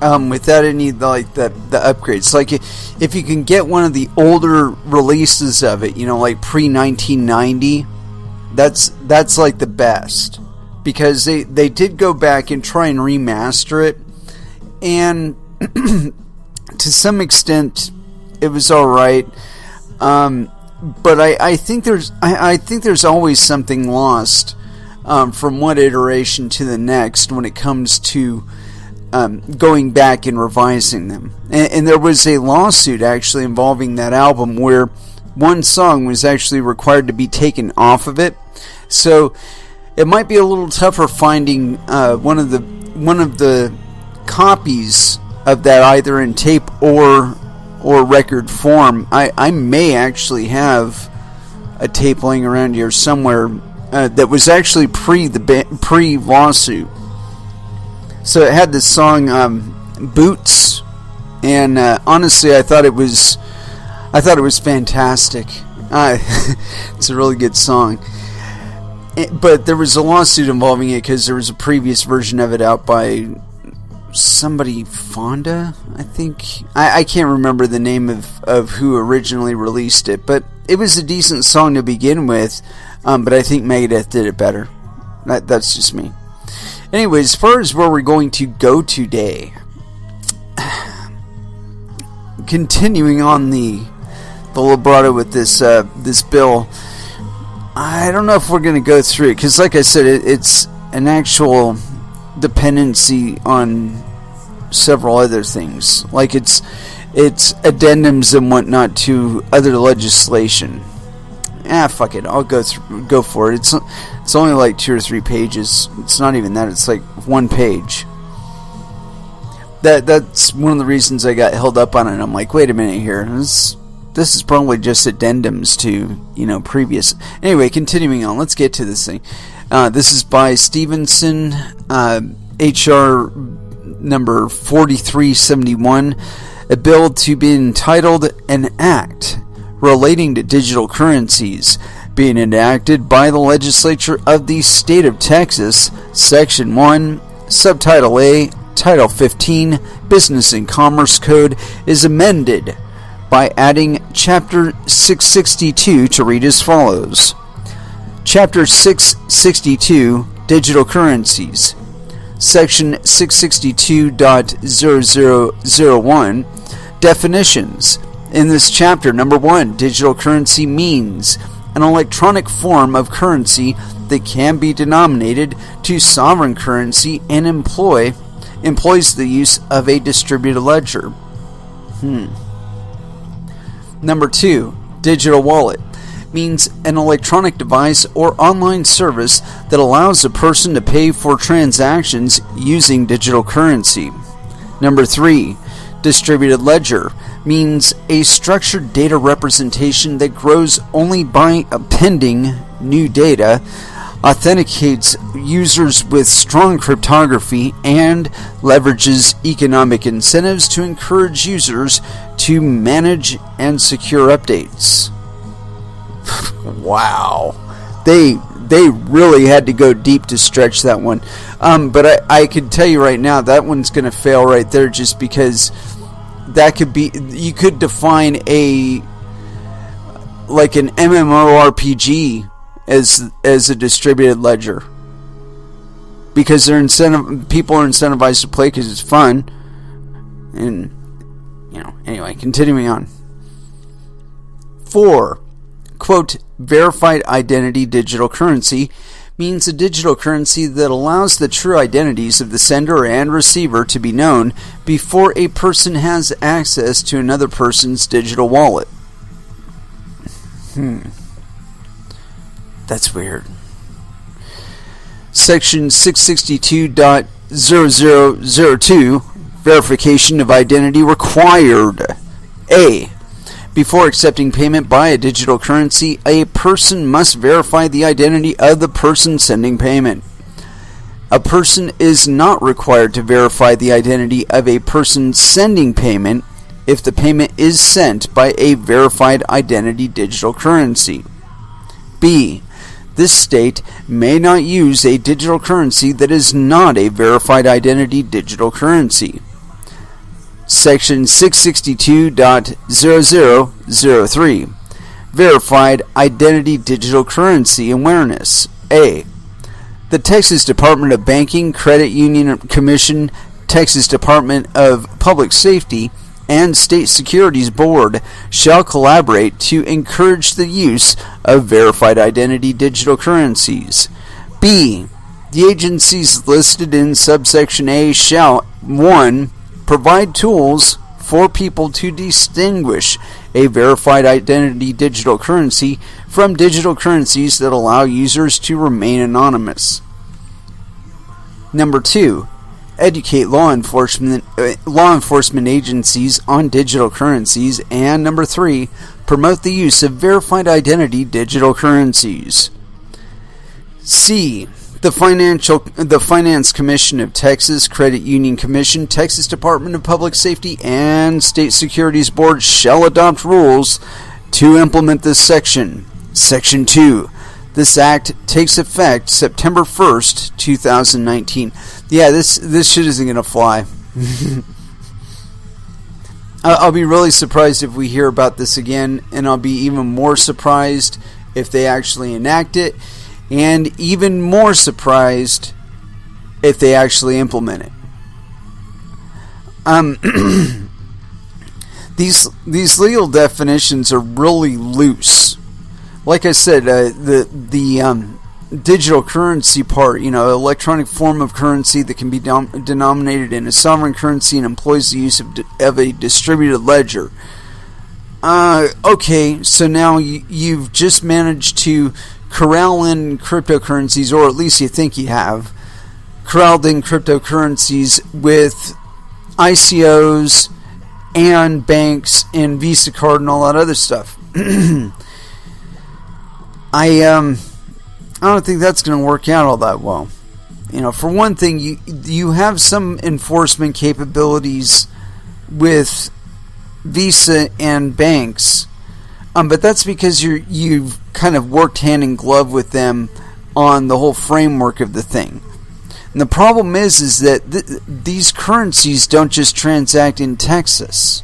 without any like the upgrades, like if you can get one of the older releases of it, like pre-1990, that's like the best, because they did go back and try and remaster it. And to some extent, it was all right. But I think there's always something lost from one iteration to the next when it comes to going back and revising them. And there was a lawsuit actually involving that album where one song was actually required to be taken off of it. So it might be a little tougher finding one of the copies of that either in tape or record form. I may actually have a tape laying around here somewhere that was actually pre-lawsuit. So it had this song Boots, and honestly I thought it was fantastic. It's a really good song. But there was a lawsuit involving it because there was a previous version of it out by somebody, Fonda, I think. I can't remember the name of who originally released it, but it was a decent song to begin with, but I think Megadeth did it better. That's just me. Anyways, as far as where we're going to go today, continuing on the vibrato with this bill, I don't know if we're going to go through it, because like I said, it's an actual dependency on several other things, like it's addendums and whatnot to other legislation. Fuck it, I'll go for it. It's only like 2 or 3 pages. It's not even that. It's like 1 page. That's one of the reasons I got held up on it. I'm like, wait a minute here. This is probably just addendums to previous. Anyway, continuing on. Let's get to this thing. This is by Stevenson, HR number 4371, a bill to be entitled An Act Relating to Digital Currencies, being enacted by the legislature of the state of Texas, Section 1, Subtitle A, Title 15, Business and Commerce Code, is amended by adding Chapter 662 to read as follows. Chapter 662, Digital Currencies. Section 662.0001, Definitions. In this chapter, number 1, digital currency means an electronic form of currency that can be denominated to sovereign currency and employs the use of a distributed ledger. Number 2, digital wallet means an electronic device or online service that allows a person to pay for transactions using digital currency. Number 3, distributed ledger means a structured data representation that grows only by appending new data, authenticates users with strong cryptography, and leverages economic incentives to encourage users to manage and secure updates. Wow. They really had to go deep to stretch that one. But I can tell you right now, that one's going to fail right there, just because that could be, you could define like an MMORPG as a distributed ledger, because people are incentivized to play because it's fun. And anyway, continuing on. 4, quote, verified identity digital currency means a digital currency that allows the true identities of the sender and receiver to be known before a person has access to another person's digital wallet. That's weird. Section 662.0002, Verification of identity required. A. Before accepting payment by a digital currency, a person must verify the identity of the person sending payment. A person is not required to verify the identity of a person sending payment if the payment is sent by a verified identity digital currency. B. This state may not use a digital currency that is not a verified identity digital currency. Section 662.0003 Verified Identity Digital Currency Awareness. A. The Texas Department of Banking, Credit Union Commission, Texas Department of Public Safety, and State Securities Board shall collaborate to encourage the use of verified identity digital currencies. B. The agencies listed in subsection A shall 1. Provide tools for people to distinguish a verified identity digital currency from digital currencies that allow users to remain anonymous. Number 2. Educate law enforcement agencies on digital currencies. And number 3. Promote the use of verified identity digital currencies. C. The Finance Commission of Texas, Credit Union Commission, Texas Department of Public Safety, and State Securities Board shall adopt rules to implement this section. Section 2. This act takes effect September 1st, 2019. Yeah, this shit isn't going to fly. I'll be really surprised if we hear about this again, and I'll be even more surprised if they actually enact it, and even more surprised if they actually implement it. These legal definitions are really loose. Like I said, the digital currency part, electronic form of currency that can be denominated in a sovereign currency and employs the use of a distributed ledger. Okay, so now you've just managed to corral in cryptocurrencies, or at least you think you have, corralled in cryptocurrencies with ICOs and banks and Visa card and all that other stuff. I don't think that's going to work out all that well. For one thing, you have some enforcement capabilities with Visa and banks, but that's because you've kind of worked hand in glove with them on the whole framework of the thing. And the problem is that these currencies don't just transact in Texas.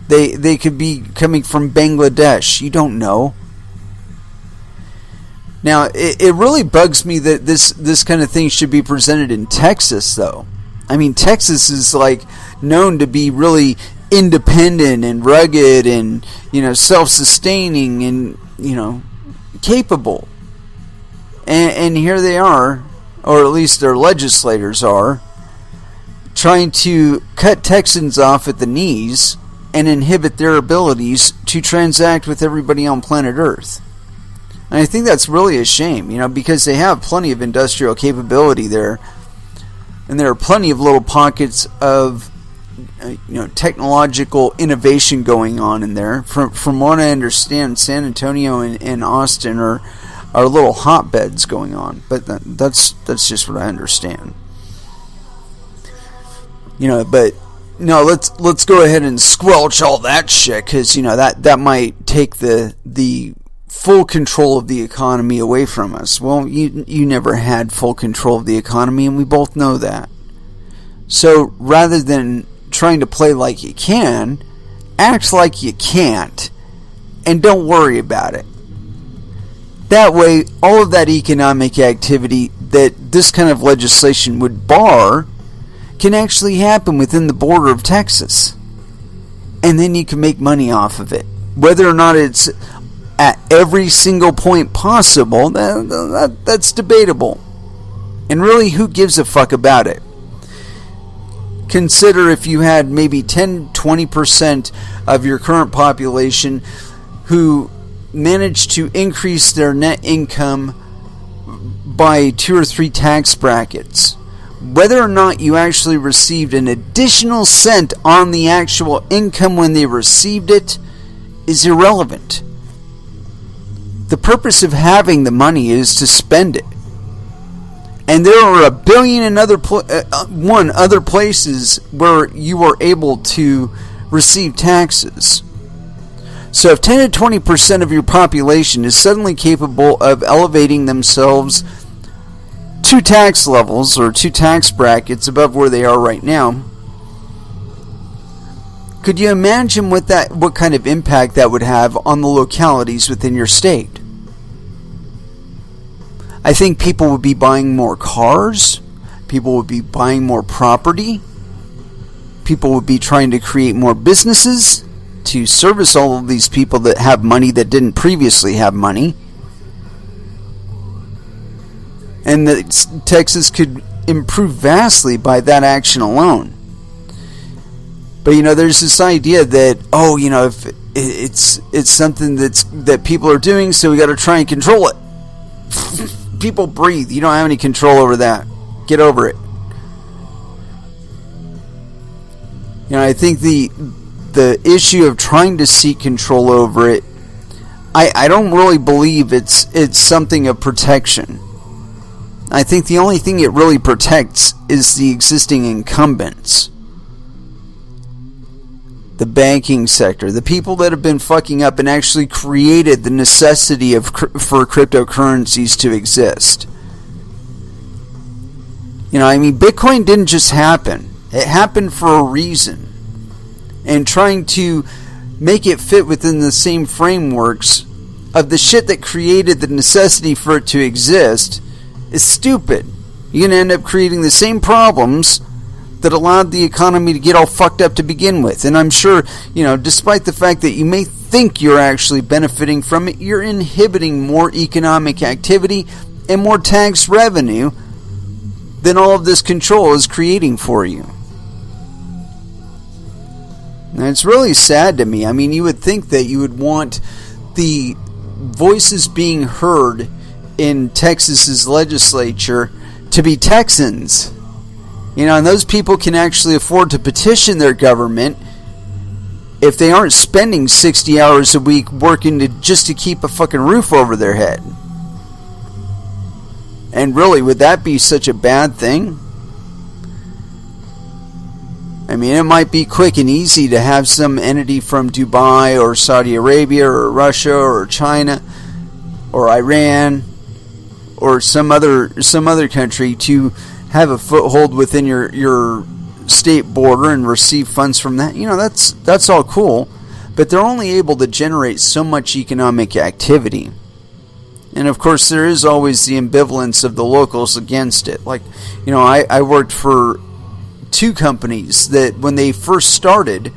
They could be coming from Bangladesh. You don't know. Now, it really bugs me that this kind of thing should be presented in Texas, though. I mean, Texas is known to be really independent and rugged and self-sustaining and capable. And here they are, or at least their legislators are, trying to cut Texans off at the knees and inhibit their abilities to transact with everybody on planet Earth. And I think that's really a shame, because they have plenty of industrial capability there, and there are plenty of little pockets of technological innovation going on in there. From what I understand, San Antonio and Austin are little hotbeds going on, but that's just what I understand. But no, let's go ahead and squelch all that shit, because that might take the full control of the economy away from us. Well, you never had full control of the economy, and we both know that. So rather than trying to play like you can, act like you can't, and don't worry about it. That way, all of that economic activity that this kind of legislation would bar can actually happen within the border of Texas. And then you can make money off of it. Whether or not it's at every single point possible, that's debatable. And really, who gives a fuck about it? Consider if you had maybe 10-20% of your current population who managed to increase their net income by 2 or 3 tax brackets. whether or not you actually received an additional cent on the actual income when they received it is irrelevant. The purpose of having the money is to spend it. And there are a billion and other places where you are able to receive taxes. So if 10 to 20% of your population is suddenly capable of elevating themselves 2 tax levels or 2 tax brackets above where they are right now, could you imagine what kind of impact that would have on the localities within your state? I think people would be buying more cars, people would be buying more property, people would be trying to create more businesses to service all of these people that have money that didn't previously have money. And that Texas could improve vastly by that action alone. But there's this idea that if it's something that people are doing, so we got to try and control it. People breathe. You don't have any control over that. Get over it. I think the issue of trying to seek control over it, I don't really believe it's something of protection. I think the only thing it really protects is the existing incumbents. The banking sector, the people that have been fucking up and actually created the necessity for cryptocurrencies to exist. Bitcoin didn't just happen. It happened for a reason. And trying to make it fit within the same frameworks of the shit that created the necessity for it to exist is stupid. You're going to end up creating the same problems that allowed the economy to get all fucked up to begin with. And I'm sure, despite the fact that you may think you're actually benefiting from it, you're inhibiting more economic activity and more tax revenue than all of this control is creating for you. And it's really sad to me. You would think that you would want the voices being heard in Texas's legislature to be Texans. And those people can actually afford to petition their government if they aren't spending 60 hours a week working just to keep a fucking roof over their head. And really, would that be such a bad thing? It might be quick and easy to have some entity from Dubai or Saudi Arabia or Russia or China or Iran or some other country to have a foothold within your state border and receive funds from that. That's all cool, but they're only able to generate so much economic activity. And of course, there is always the ambivalence of the locals against it. I worked for 2 companies that when they first started,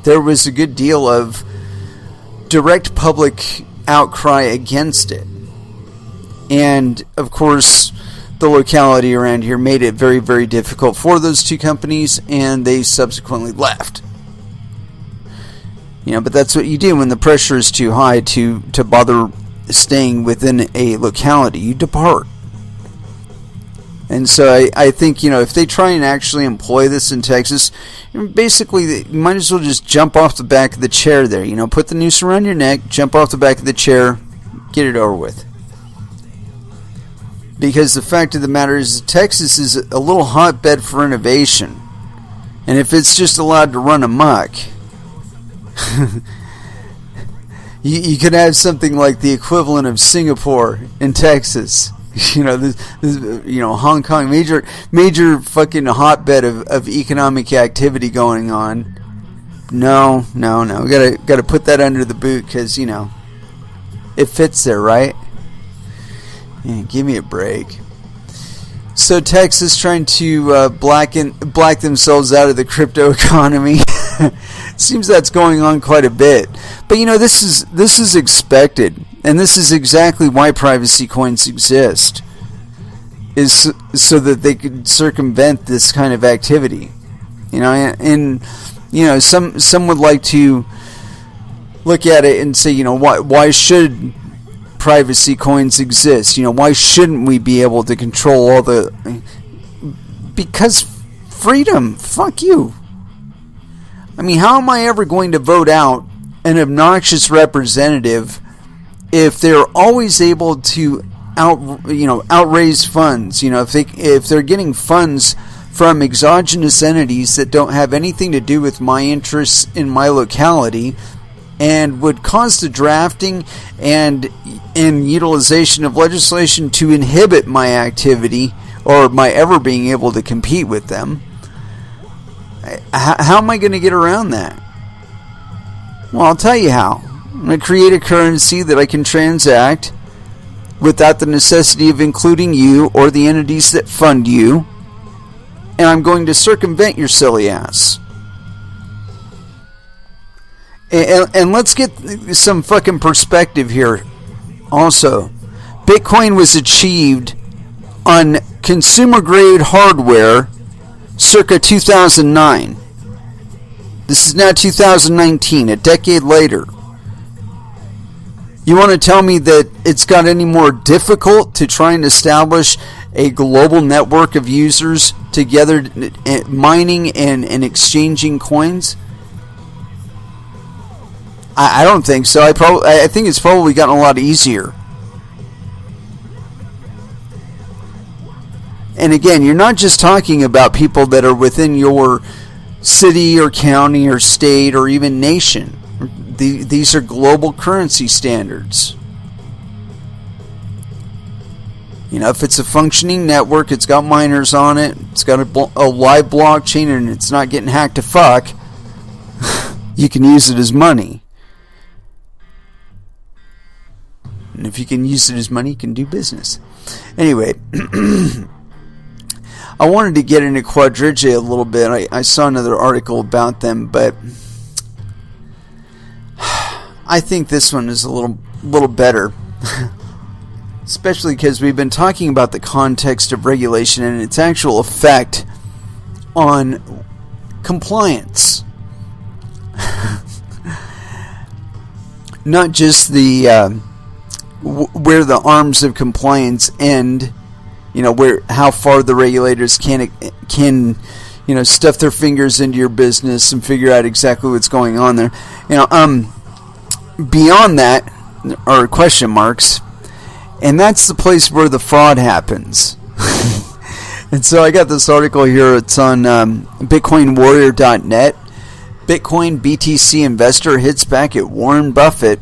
there was a good deal of direct public outcry against it. And of course, the locality around here made it very, very difficult for those 2 companies, and they subsequently left. But that's what you do when the pressure is too high to bother staying within a locality. You depart. And so I think, if they try and actually employ this in Texas, basically you might as well just jump off the back of the chair there. Put the noose around your neck, jump off the back of the chair, get it over with. Because the fact of the matter is Texas is a little hotbed for innovation. And if it's just allowed to run amok, you could have something like the equivalent of Singapore in Texas. Hong Kong, major fucking hotbed of economic activity going on. No. We gotta put that under the boot because it fits there, right? Yeah, give me a break. So Texas trying to black themselves out of the crypto economy. Seems that's going on quite a bit. But this is expected, and this is exactly why privacy coins exist. Is so that they could circumvent this kind of activity. Some would like to look at it and say, why should privacy coins exist? Why shouldn't we be able to control all the Because freedom, fuck you. I mean, how am I ever going to vote out an obnoxious representative if they're always able to outraise funds? If they're getting funds from exogenous entities that don't have anything to do with my interests in my locality, and would cause the drafting and utilization of legislation to inhibit my activity or my ever being able to compete with them. How am I going to get around that? Well, I'll tell you how. I'm going to create a currency that I can transact without the necessity of including you or the entities that fund you. And I'm going to circumvent your silly ass. And let's get some fucking perspective here. Also, Bitcoin was achieved on consumer grade hardware circa 2009. This is now 2019, a decade later. You want to tell me that it's got any more difficult to try and establish a global network of users together mining and exchanging coins? I don't think so. I think it's probably gotten a lot easier. And again, you're not just talking about people that are within your city or county or state or even nation. These are global currency standards. If it's a functioning network, it's got miners on it, it's got a live blockchain, and it's not getting hacked to fuck, you can use it as money. And if you can use it as money, you can do business. Anyway, I wanted to get into Quadriga a little bit. I saw another article about them, but I think this one is a little better. Especially because we've been talking about the context of regulation and its actual effect on compliance. Not just the where the arms of compliance end, how far the regulators can stuff their fingers into your business and figure out exactly what's going on there. Beyond that are question marks, and that's the place where the fraud happens. And so I got this article here. It's on BitcoinWarrior.net. Bitcoin BTC investor hits back at Warren Buffett,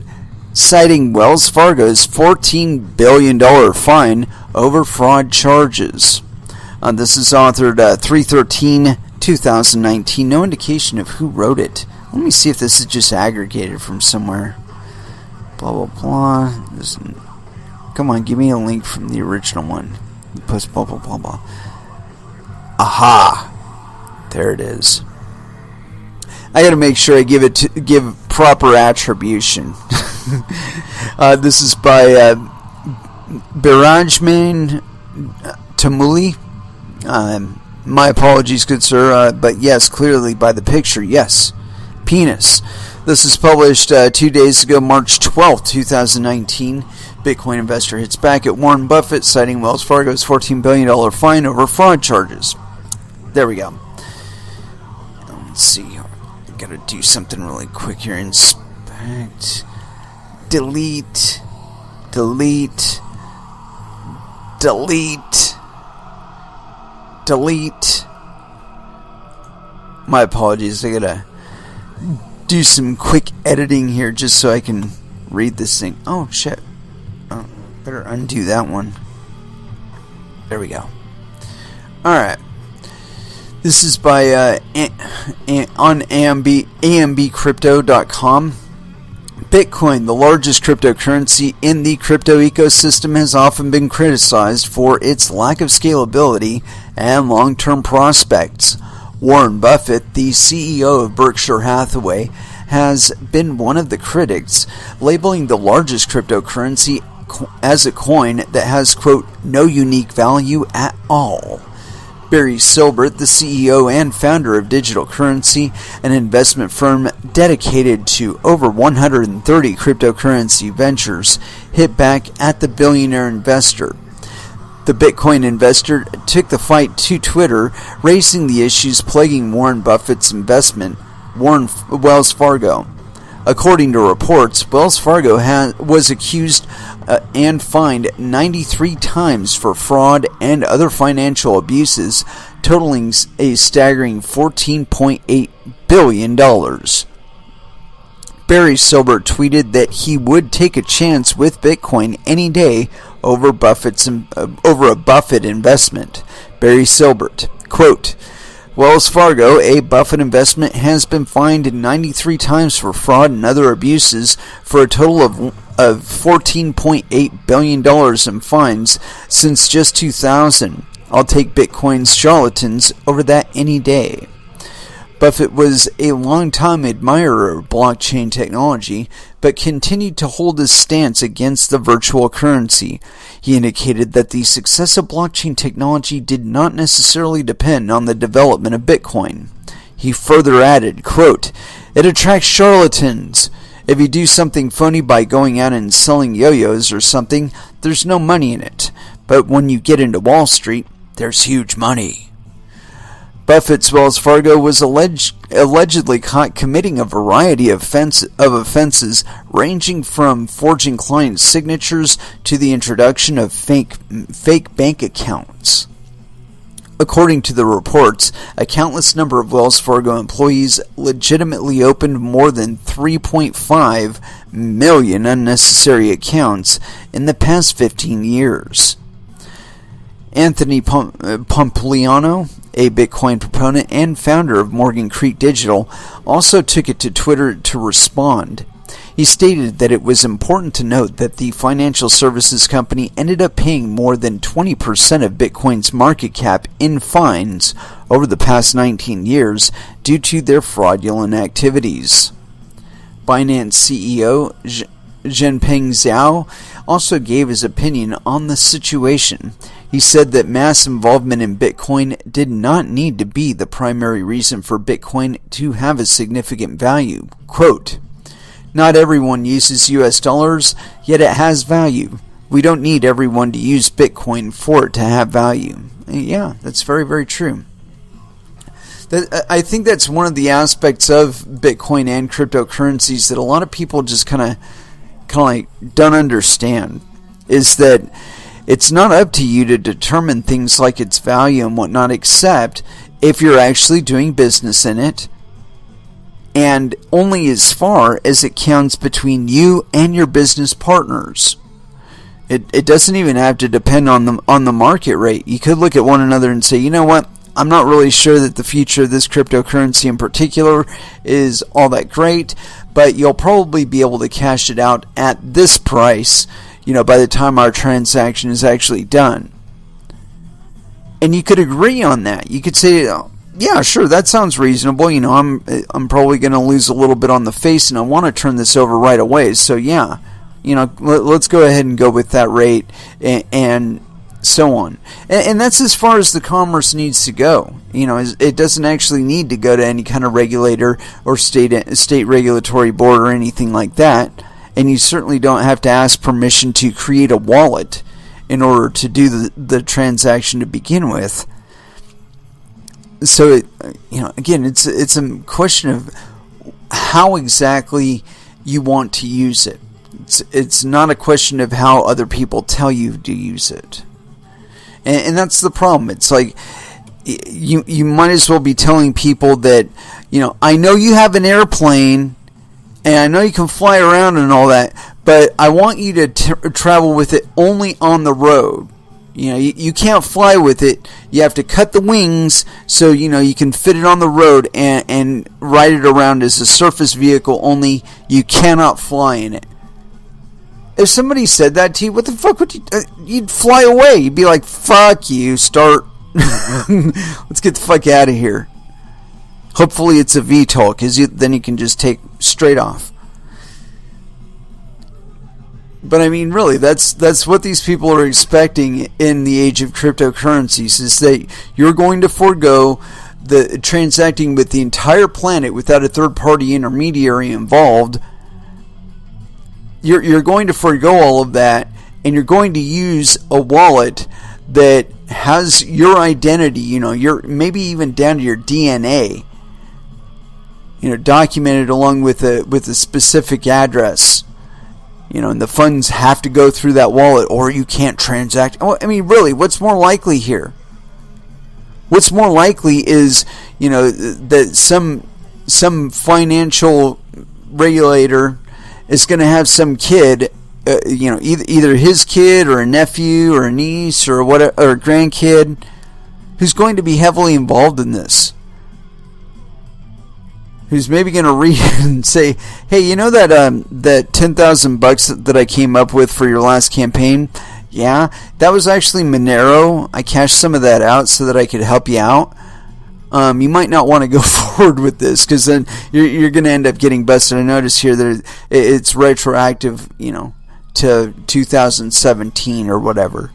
citing Wells Fargo's $14 billion fine over fraud charges. This is authored 3/13/2019. No indication of who wrote it. Let me see if this is just aggregated from somewhere. Blah, blah, blah. Come on, give me a link from the original one. Post blah, blah, blah, blah. Aha! There it is. I got to make sure I give proper attribution. This is by Birajman Tamuli. My apologies, good sir. But yes, clearly by the picture, yes. Penis. This is published 2 days ago, March 12th, 2019. Bitcoin investor hits back at Warren Buffett, citing Wells Fargo's $14 billion fine over fraud charges. There we go. Let's see. Gotta do something really quick here. Inspect. Delete. Delete. Delete. Delete. My apologies. I gotta do some quick editing here just so I can read this thing. Oh, shit. Oh, better undo that one. There we go. Alright. This is by on ambcrypto.com. Bitcoin, the largest cryptocurrency in the crypto ecosystem, has often been criticized for its lack of scalability and long-term prospects. Warren Buffett, the CEO of Berkshire Hathaway, has been one of the critics, labeling the largest cryptocurrency as a coin that has, quote, no unique value at all. Barry Silbert, the CEO and founder of Digital Currency, an investment firm dedicated to over 130 cryptocurrency ventures, hit back at the billionaire investor. The Bitcoin investor took the fight to Twitter, raising the issues plaguing Warren Buffett's investment, Wells Fargo. According to reports, Wells Fargo was accused and fined 93 times for fraud and other financial abuses, totaling a staggering $14.8 billion. Barry Silbert tweeted that he would take a chance with Bitcoin any day over a Buffett investment. Barry Silbert, quote, Wells Fargo, a Buffett investment, has been fined 93 times for fraud and other abuses for a total of $14.8 billion in fines since just 2000. I'll take Bitcoin's charlatans over that any day. Buffett was a longtime admirer of blockchain technology, but continued to hold his stance against the virtual currency. He indicated that the success of blockchain technology did not necessarily depend on the development of Bitcoin. He further added, quote, it attracts charlatans. If you do something phony by going out and selling yo-yos or something, there's no money in it. But when you get into Wall Street, there's huge money. Buffett's Wells Fargo was allegedly caught committing a variety of offenses ranging from forging client signatures to the introduction of fake bank accounts. According to the reports, a countless number of Wells Fargo employees legitimately opened more than 3.5 million unnecessary accounts in the past 15 years. Anthony Pompliano, a Bitcoin proponent and founder of Morgan Creek Digital, also took it to Twitter to respond. He stated that it was important to note that the financial services company ended up paying more than 20% of Bitcoin's market cap in fines over the past 19 years due to their fraudulent activities. Binance CEO Jinpeng Zhao also gave his opinion on the situation. He said that mass involvement in Bitcoin did not need to be the primary reason for Bitcoin to have a significant value. Quote, not everyone uses US dollars, yet it has value. We don't need everyone to use Bitcoin for it to have value. Yeah, that's very, very true. I think that's one of the aspects of Bitcoin and cryptocurrencies that a lot of people just kind of don't understand, is that it's not up to you to determine things like its value and whatnot, except if you're actually doing business in it, and only as far as it counts between you and your business partners. It doesn't even have to depend on the market rate. You could look at one another and say, you know what, I'm not really sure that the future of this cryptocurrency in particular is all that great, but you'll probably be able to cash it out at this price, by the time our transaction is actually done. And you could agree on that. You could say, yeah, sure, that sounds reasonable. I'm probably going to lose a little bit on the face, and I want to turn this over right away. So yeah, let's go ahead and go with that rate, and so on. And that's as far as the commerce needs to go. It doesn't actually need to go to any kind of regulator or state regulatory board or anything like that. And you certainly don't have to ask permission to create a wallet in order to do the transaction to begin with. So, again, it's a question of how exactly you want to use it. It's not a question of how other people tell you to use it. And that's the problem. It's like you might as well be telling people that, I know you have an airplane, and I know you can fly around and all that, but I want you to travel with it only on the road. You can't fly with it. You have to cut the wings so, you can fit it on the road and ride it around as a surface vehicle, only you cannot fly in it. If somebody said that to you, what the fuck would you... you'd fly away. You'd be like, fuck you, start... Let's get the fuck out of here. Hopefully it's a VTOL, because then you can just take straight off. But I mean, really, that's what these people are expecting in the age of cryptocurrencies, is that you're going to forego the transacting with the entire planet without a third-party intermediary involved. You're going to forego all of that, and you're going to use a wallet that has your identity, your maybe even down to your DNA, documented along with a specific address, and the funds have to go through that wallet or you can't transact. I mean, really, what's more likely here? What's more likely is, that some financial regulator is going to have some kid, either his kid or a nephew or a niece or whatever, or a grandkid, who's going to be heavily involved in this. Who's maybe going to read and say, "Hey, that $10,000 that I came up with for your last campaign, yeah, that was actually Monero. I cashed some of that out so that I could help you out. You might not want to go forward with this because then you're going to end up getting busted." I notice here that it's retroactive, to 2017 or whatever.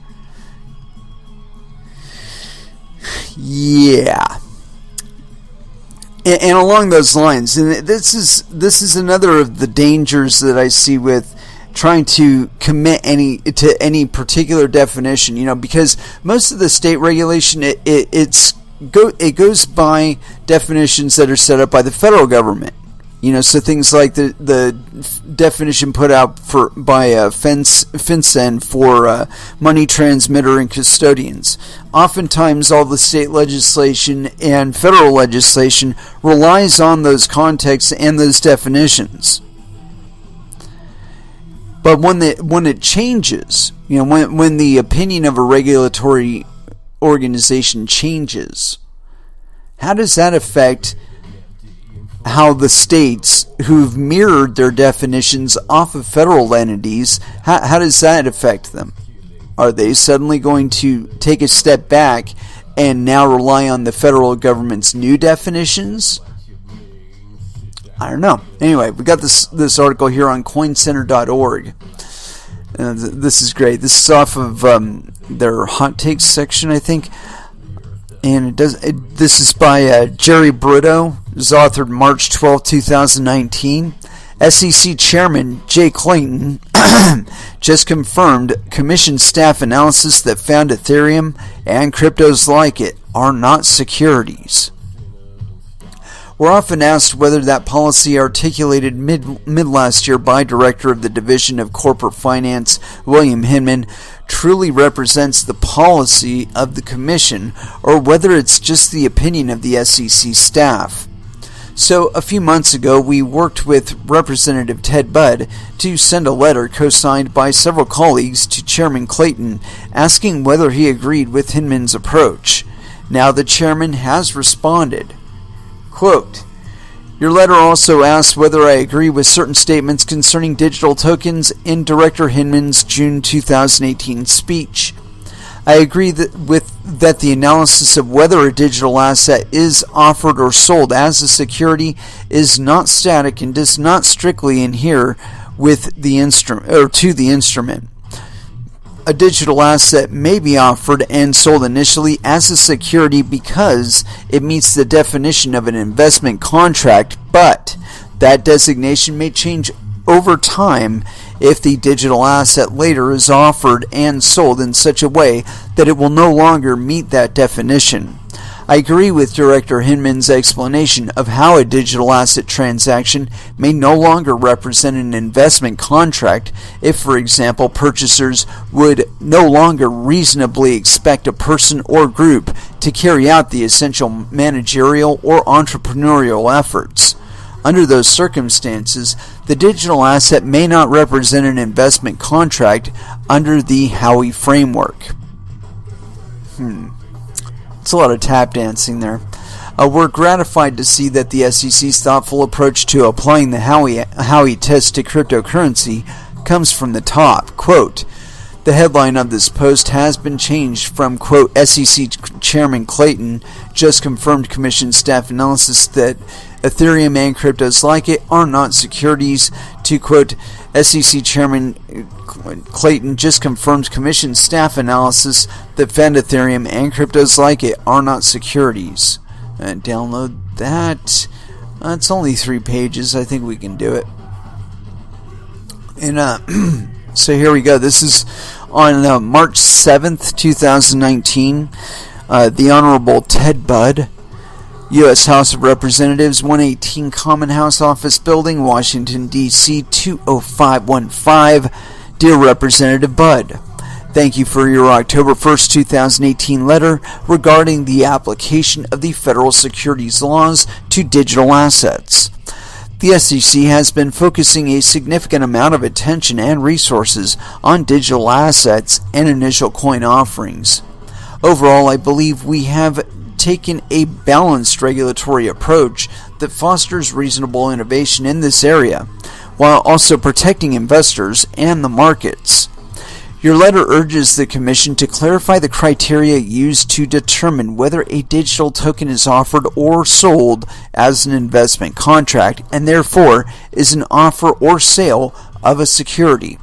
Yeah. And along those lines, and this is another of the dangers that I see with trying to commit to any particular definition, because most of the state regulation it goes by definitions that are set up by the federal government. So things like the definition put out by FinCEN for money transmitter and custodians. Oftentimes, all the state legislation and federal legislation relies on those contexts and those definitions. But when it changes, when the opinion of a regulatory organization changes, how does that affect how the states who've mirrored their definitions off of federal entities, how does that affect them? Are they suddenly going to take a step back and now rely on the federal government's new definitions? I don't know. Anyway, we got this article here on coincenter.org. This is great. This is off of their hot takes section, I think. And this is by Jerry Brito. It was authored March 12, 2019. SEC Chairman Jay Clayton just confirmed Commission staff analysis that found Ethereum and cryptos like it are not securities. We're often asked whether that policy articulated mid last year by Director of the Division of Corporate Finance, William Hinman, truly represents the policy of the Commission, or whether it's just the opinion of the SEC staff. So, a few months ago, we worked with Representative Ted Budd to send a letter co-signed by several colleagues to Chairman Clayton, asking whether he agreed with Hinman's approach. Now the chairman has responded. Quote, "Your letter also asks whether I agree with certain statements concerning digital tokens in Director Hinman's June 2018 speech. I agree that the analysis of whether a digital asset is offered or sold as a security is not static and does not strictly adhere with the instrument or to the instrument. A digital asset may be offered and sold initially as a security because it meets the definition of an investment contract, but that designation may change over time if the digital asset later is offered and sold in such a way that it will no longer meet that definition. I agree with Director Hinman's explanation of how a digital asset transaction may no longer represent an investment contract if, for example, purchasers would no longer reasonably expect a person or group to carry out the essential managerial or entrepreneurial efforts. Under those circumstances, the digital asset may not represent an investment contract under the Howey framework." It's a lot of tap dancing there. We're gratified to see that the SEC's thoughtful approach to applying the Howey test to cryptocurrency comes from the top. Quote, "The headline of this post has been changed from, quote, SEC Chairman Clayton just confirmed Commission staff analysis that Ethereum and cryptos like it are not securities to, quote, SEC Chairman Clayton just confirmed Commission staff analysis that found Ethereum and cryptos like it are not securities." Download that. It's only 3 pages. I think we can do it. And so here we go. This is On March 7th, 2019, the Honorable Ted Budd, U.S. House of Representatives, 118 Common House Office Building, Washington, D.C., 20515. Dear Representative Budd, thank you for your October 1st, 2018 letter regarding the application of the federal securities laws to digital assets. The SEC has been focusing a significant amount of attention and resources on digital assets and initial coin offerings. Overall, I believe we have taken a balanced regulatory approach that fosters reasonable innovation in this area, while also protecting investors and the markets. Your letter urges the Commission to clarify the criteria used to determine whether a digital token is offered or sold as an investment contract and therefore is an offer or sale of a security.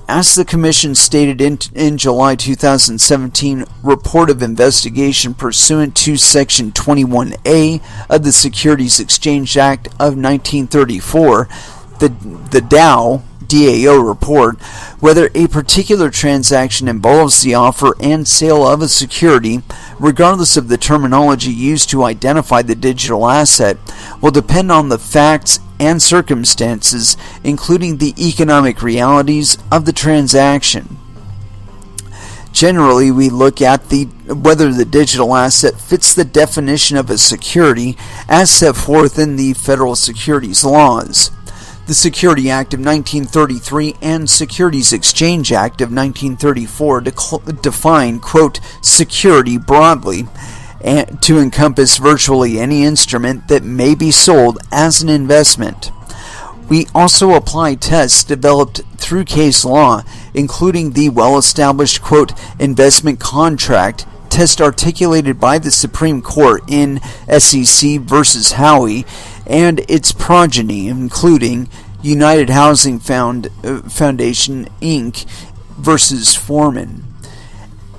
As the Commission stated in July 2017 report of investigation pursuant to Section 21A of the Securities Exchange Act of 1934, the DAO report, whether a particular transaction involves the offer and sale of a security, regardless of the terminology used to identify the digital asset, will depend on the facts and circumstances, including the economic realities of the transaction. Generally, we look at whether the digital asset fits the definition of a security as set forth in the federal securities laws. The Security Act of 1933 and Securities Exchange Act of 1934 define, quote, security broadly and to encompass virtually any instrument that may be sold as an investment. We also apply tests developed through case law, including the well-established, quote, investment contract test articulated by the Supreme Court in SEC versus Howey and its progeny, including United Housing Foundation, Inc. versus Foreman.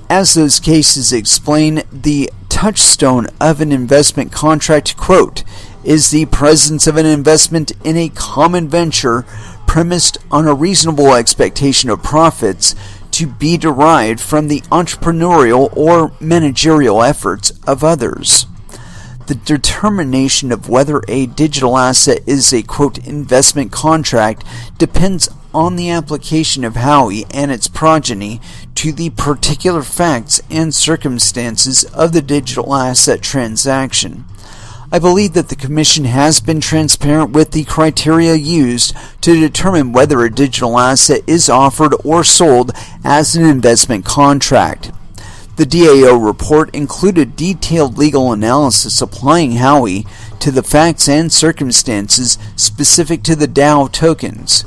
As those cases explain, the touchstone of an investment contract, quote, is the presence of an investment in a common venture premised on a reasonable expectation of profits to be derived from the entrepreneurial or managerial efforts of others. The determination of whether a digital asset is a, quote, investment contract depends on the application of Howey and its progeny to the particular facts and circumstances of the digital asset transaction. I believe that the Commission has been transparent with the criteria used to determine whether a digital asset is offered or sold as an investment contract. The DAO report included detailed legal analysis applying Howey to the facts and circumstances specific to the DAO tokens.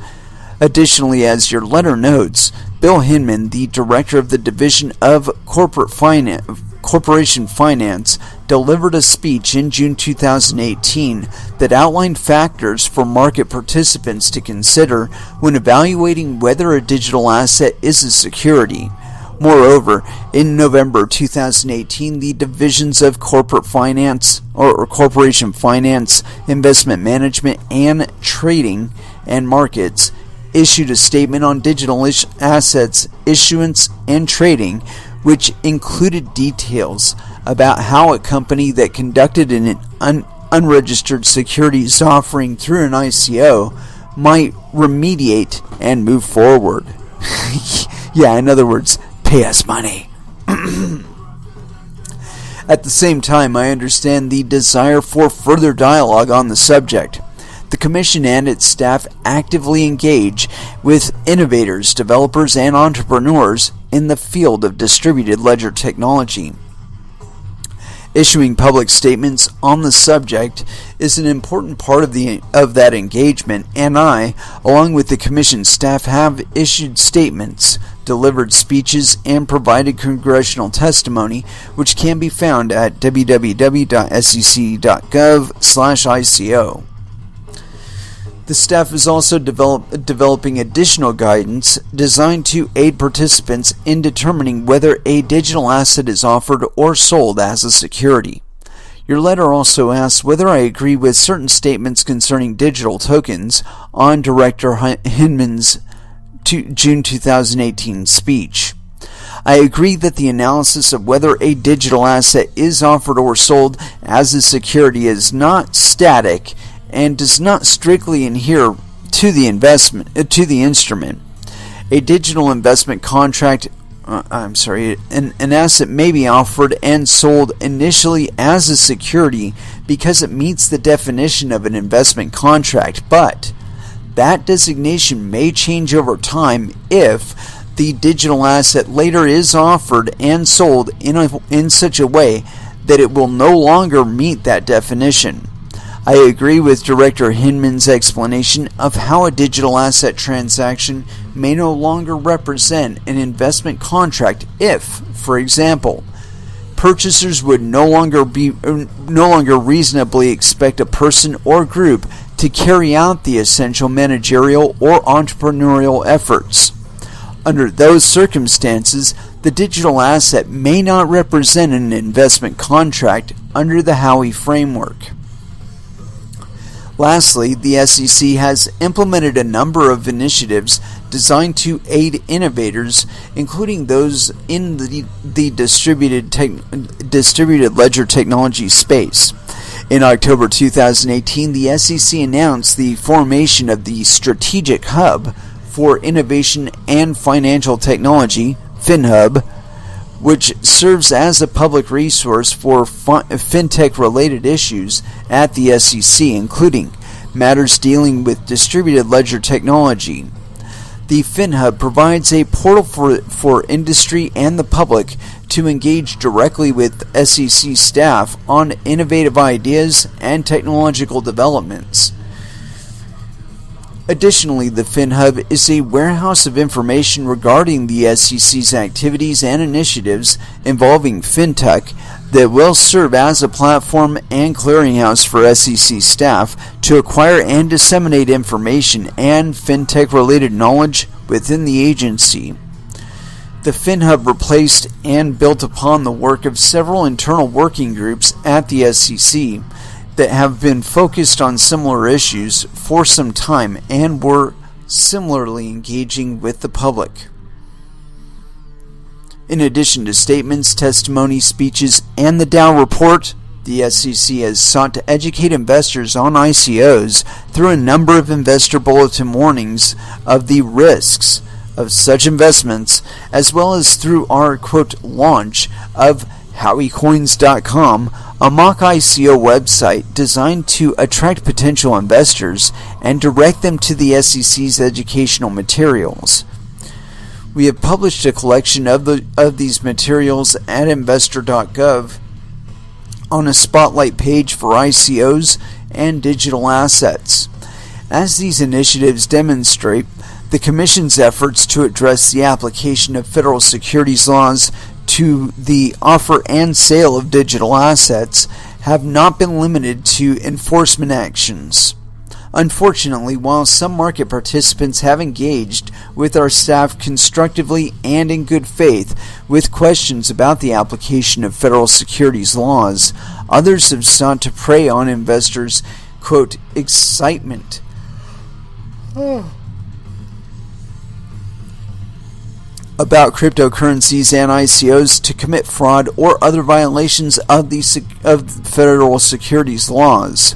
Additionally, as your letter notes, Bill Hinman, the director of the Division of Corporation Finance, delivered a speech in June 2018 that outlined factors for market participants to consider when evaluating whether a digital asset is a security. Moreover, in November 2018, the divisions of corporate finance or corporation finance, investment management, and trading and markets issued a statement on digital assets issuance and trading, which included details about how a company that conducted an unregistered securities offering through an ICO might remediate and move forward. Yeah, in other words, pay us money. At the same time, I understand the desire for further dialogue on the subject. The Commission and its staff actively engage with innovators, developers, and entrepreneurs in the field of distributed ledger technology. Issuing public statements on the subject is an important part of that engagement, and I, along with the Commission staff, have issued statements, delivered speeches, and provided congressional testimony, which can be found at www.sec.gov/ICO. The staff is also developing additional guidance designed to aid participants in determining whether a digital asset is offered or sold as a security. Your letter also asks whether I agree with certain statements concerning digital tokens on Director Hinman's June 2018 speech. I agree that the analysis of whether a digital asset is offered or sold as a security is not static and does not strictly adhere to the instrument. A digital investment contract, an asset may be offered and sold initially as a security because it meets the definition of an investment contract, but that designation may change over time if the digital asset later is offered and sold in such a way that it will no longer meet that definition. I agree with Director Hinman's explanation of how a digital asset transaction may no longer represent an investment contract if, for example, purchasers would no longer reasonably expect a person or group to carry out the essential managerial or entrepreneurial efforts. Under those circumstances, the digital asset may not represent an investment contract under the Howey framework. Lastly, the SEC has implemented a number of initiatives designed to aid innovators, including those in the distributed ledger technology space. In October 2018, the SEC announced the formation of the Strategic Hub for Innovation and Financial Technology, FinHub, which serves as a public resource for fintech-related issues at the SEC, including matters dealing with distributed ledger technology. The FinHub provides a portal for industry and the public to engage directly with SEC staff on innovative ideas and technological developments. Additionally, the FinHub is a warehouse of information regarding the SEC's activities and initiatives involving fintech that will serve as a platform and clearinghouse for SEC staff to acquire and disseminate information and fintech-related knowledge within the agency. The FinHub replaced and built upon the work of several internal working groups at the SEC that have been focused on similar issues for some time and were similarly engaging with the public. In addition to statements, testimony, speeches, and the Dow report, the SEC has sought to educate investors on ICOs through a number of investor bulletin warnings of the risks of such investments, as well as through our, quote, launch of HowieCoins.com, a mock ICO website designed to attract potential investors and direct them to the SEC's educational materials. We have published a collection of these materials at investor.gov on a spotlight page for ICOs and digital assets. As these initiatives demonstrate, the Commission's efforts to address the application of federal securities laws to the offer and sale of digital assets have not been limited to enforcement actions. Unfortunately, while some market participants have engaged with our staff constructively and in good faith with questions about the application of federal securities laws, others have sought to prey on investors' quote, excitement about cryptocurrencies and ICOs to commit fraud or other violations of federal securities laws.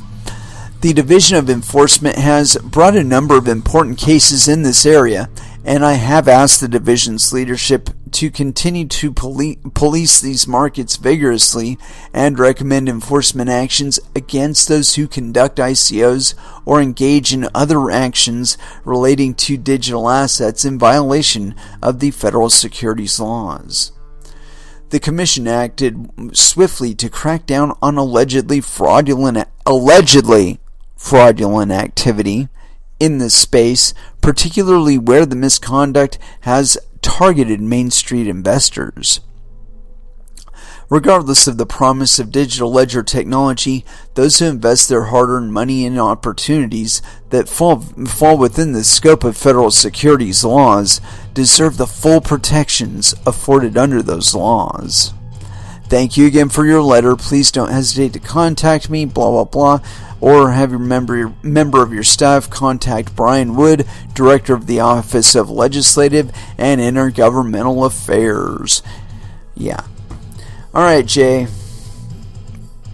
The Division of Enforcement has brought a number of important cases in this area, and I have asked the Division's leadership to continue to police these markets vigorously and recommend enforcement actions against those who conduct ICOs or engage in other actions relating to digital assets in violation of the federal securities laws. The Commission acted swiftly to crack down on allegedly fraudulent activity in this space, particularly where the misconduct has targeted Main Street investors. Regardless of the promise of digital ledger technology, those who invest their hard-earned money in opportunities that fall within the scope of federal securities laws deserve the full protections afforded under those laws. Thank you again for your letter. Please don't hesitate to contact me, blah, blah, blah. or have your member of your staff contact Brian Wood, Director of the Office of Legislative and Intergovernmental Affairs. Yeah. Alright, Jay.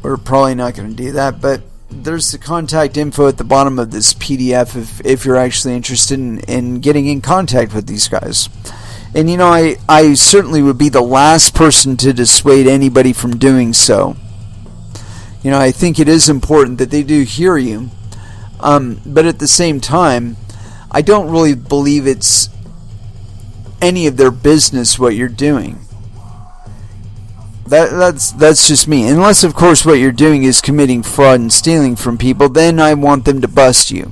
We're probably not going to do that, but there's the contact info at the bottom of this PDF if you're actually interested in getting in contact with these guys. And you know, I certainly would be the last person to dissuade anybody from doing so. You know, I think it is important that they do hear you. But at the same time, I don't really believe it's any of their business what you're doing. That's just me. Unless, of course, what you're doing is committing fraud and stealing from people, then I want them to bust you.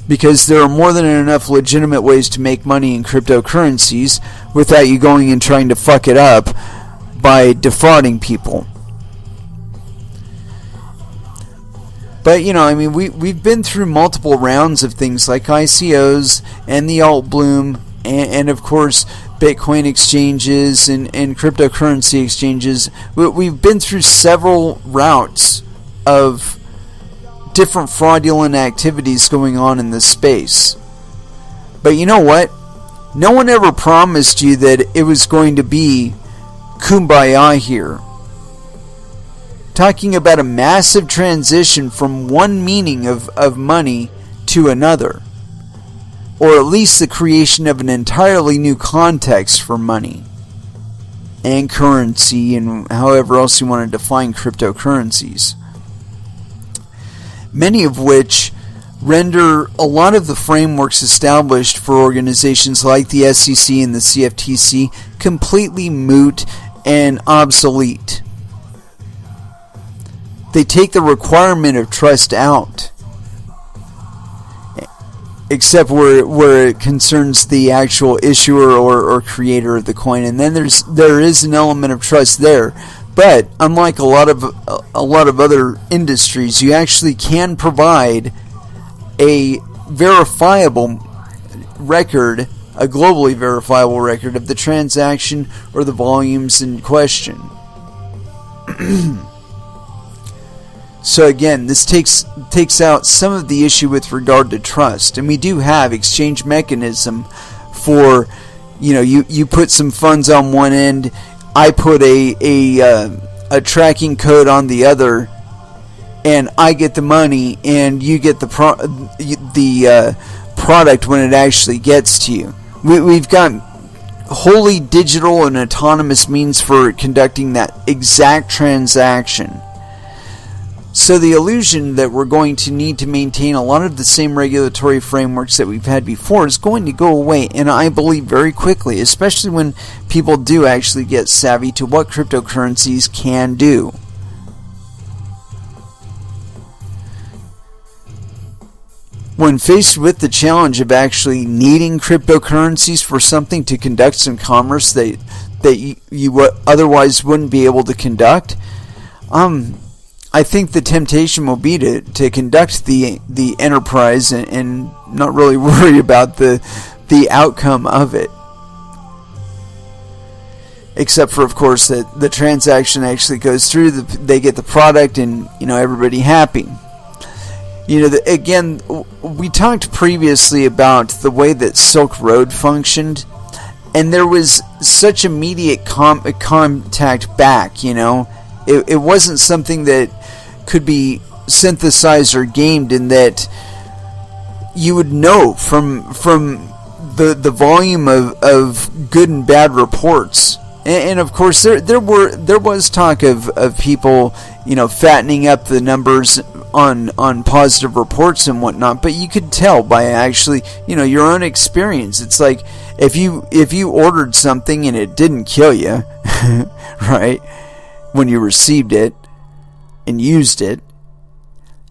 Because there are more than enough legitimate ways to make money in cryptocurrencies without you going and trying to fuck it up by defrauding people. But, you know, I mean, we've been through multiple rounds of things like ICOs and the alt bloom and of course, Bitcoin exchanges and cryptocurrency exchanges. We've been through several routes of different fraudulent activities going on in this space. But you know what? No one ever promised you that it was going to be kumbaya here. Talking about a massive transition from one meaning of money to another. Or at least the creation of an entirely new context for money. And currency and however else you want to define cryptocurrencies. Many of which render a lot of the frameworks established for organizations like the SEC and the CFTC completely moot and obsolete. They take the requirement of trust out, except where it concerns the actual issuer or creator of the coin, and then there is an element of trust there. But unlike a lot of other industries, you actually can provide a verifiable record, a globally verifiable record of the transaction or the volumes in question. So again, this takes out some of the issue with regard to trust, and we do have exchange mechanism for, you know, you put some funds on one end, I put a tracking code on the other, and I get the money, and you get the product when it actually gets to you. We've got wholly digital and autonomous means for conducting that exact transaction. So the illusion that we're going to need to maintain a lot of the same regulatory frameworks that we've had before is going to go away, and I believe very quickly, especially when people do actually get savvy to what cryptocurrencies can do. When faced with the challenge of actually needing cryptocurrencies for something to conduct some commerce that you otherwise wouldn't be able to conduct, I think the temptation will be to conduct the enterprise and not really worry about the outcome of it. Except for, of course, that the transaction actually goes through, they get the product, and, you know, everybody happy. You know, again, we talked previously about the way that Silk Road functioned, and there was such immediate contact back, you know. It wasn't something that could be synthesized or gamed, in that you would know from the volume of good and bad reports. And of course there was talk of people, you know, fattening up the numbers on positive reports and whatnot, but you could tell by actually, you know, your own experience. It's like if you ordered something and it didn't kill you, right, when you received it and used it,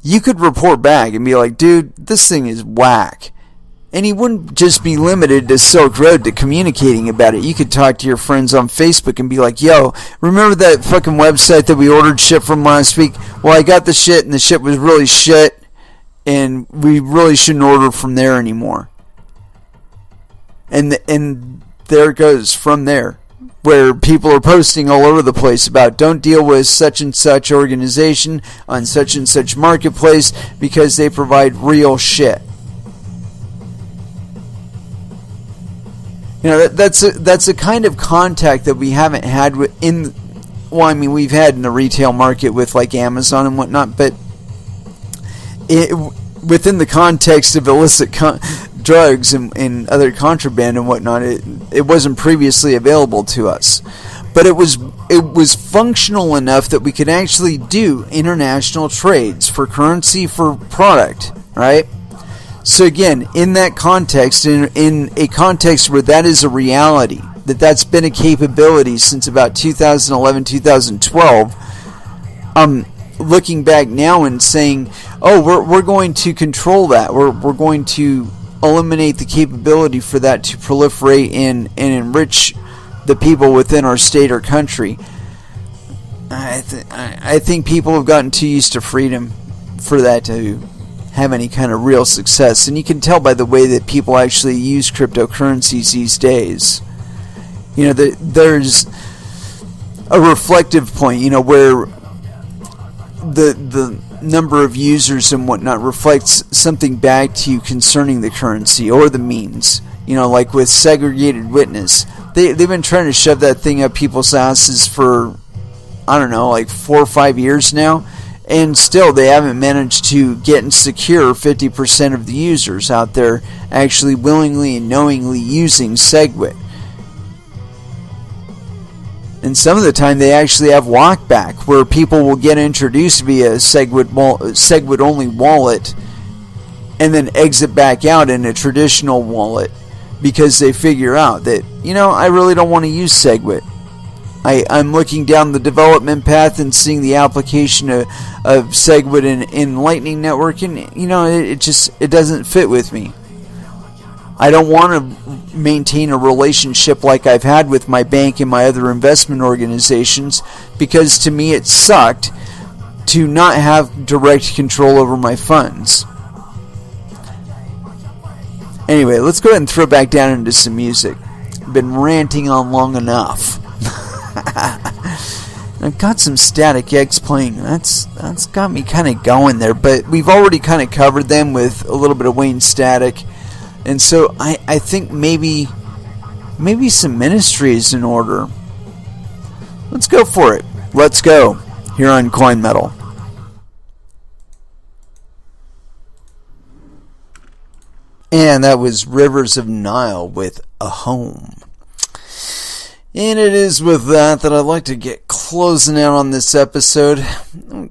you could report back and be like, dude, this thing is whack. And you wouldn't just be limited to Silk Road to communicating about it. You could talk to your friends on Facebook and be like, yo, remember that fucking website that we ordered shit from last week? Well, I got the shit and the shit was really shit, and we really shouldn't order from there anymore. And there it goes from there. where people are posting all over the place about don't deal with such and such organization on such and such marketplace because they provide real shit. That's a kind of contact that we haven't had we've had in the retail market with like Amazon and whatnot, but within the context of illicit drugs and other contraband and whatnot, it wasn't previously available to us. But it was functional enough that we could actually do international trades for currency, for product, right? So again, in that context, in a context where that is a reality, that's been a capability since about 2011, 2012, looking back now and saying, oh, we're going to control that. We're going to eliminate the capability for that to proliferate and enrich the people within our state or country. I think people have gotten too used to freedom for that to have any kind of real success. And you can tell by the way that people actually use cryptocurrencies these days. There's a reflective point, where the number of users and whatnot reflects something back to you concerning the currency or the means. Like with segregated witness, they've been trying to shove that thing up people's asses for, I don't know, like 4 or 5 years now, and still they haven't managed to get and secure 50% of the users out there actually willingly and knowingly using SegWit. And some of the time they actually have walkback, where people will get introduced via SegWit only wallet and then exit back out in a traditional wallet because they figure out that, I really don't want to use SegWit. I'm looking down the development path and seeing the application of SegWit in Lightning Network, and it doesn't fit with me. I don't want to maintain a relationship like I've had with my bank and my other investment organizations, because to me it sucked to not have direct control over my funds. Anyway, let's go ahead and throw back down into some music. I've been ranting on long enough. I've got some Static X playing. That's got me kind of going there, but we've already kind of covered them with a little bit of Wayne Static. And so I think maybe some Ministry is in order. Let's go for it. Let's go. Here on Coin Metal. And that was Rivers of Nile with A Home. And it is with that I'd like to get closing out on this episode. We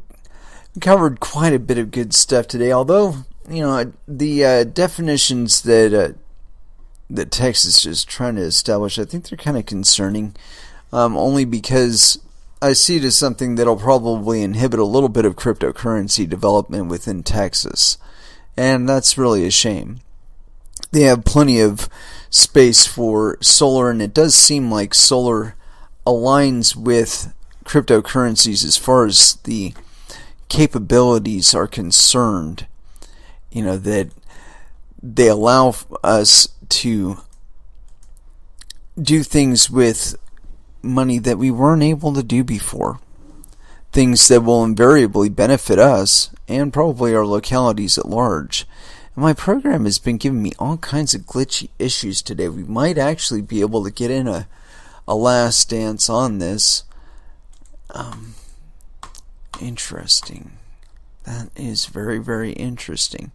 covered quite a bit of good stuff today, although the definitions that Texas is trying to establish, I think they're kind of concerning, only because I see it as something that'll probably inhibit a little bit of cryptocurrency development within Texas, and that's really a shame. They have plenty of space for solar, and it does seem like solar aligns with cryptocurrencies as far as the capabilities are concerned. That they allow us to do things with money that we weren't able to do before. Things that will invariably benefit us and probably our localities at large. And my program has been giving me all kinds of glitchy issues today. We might actually be able to get in a last dance on this. Interesting. That is very, very interesting.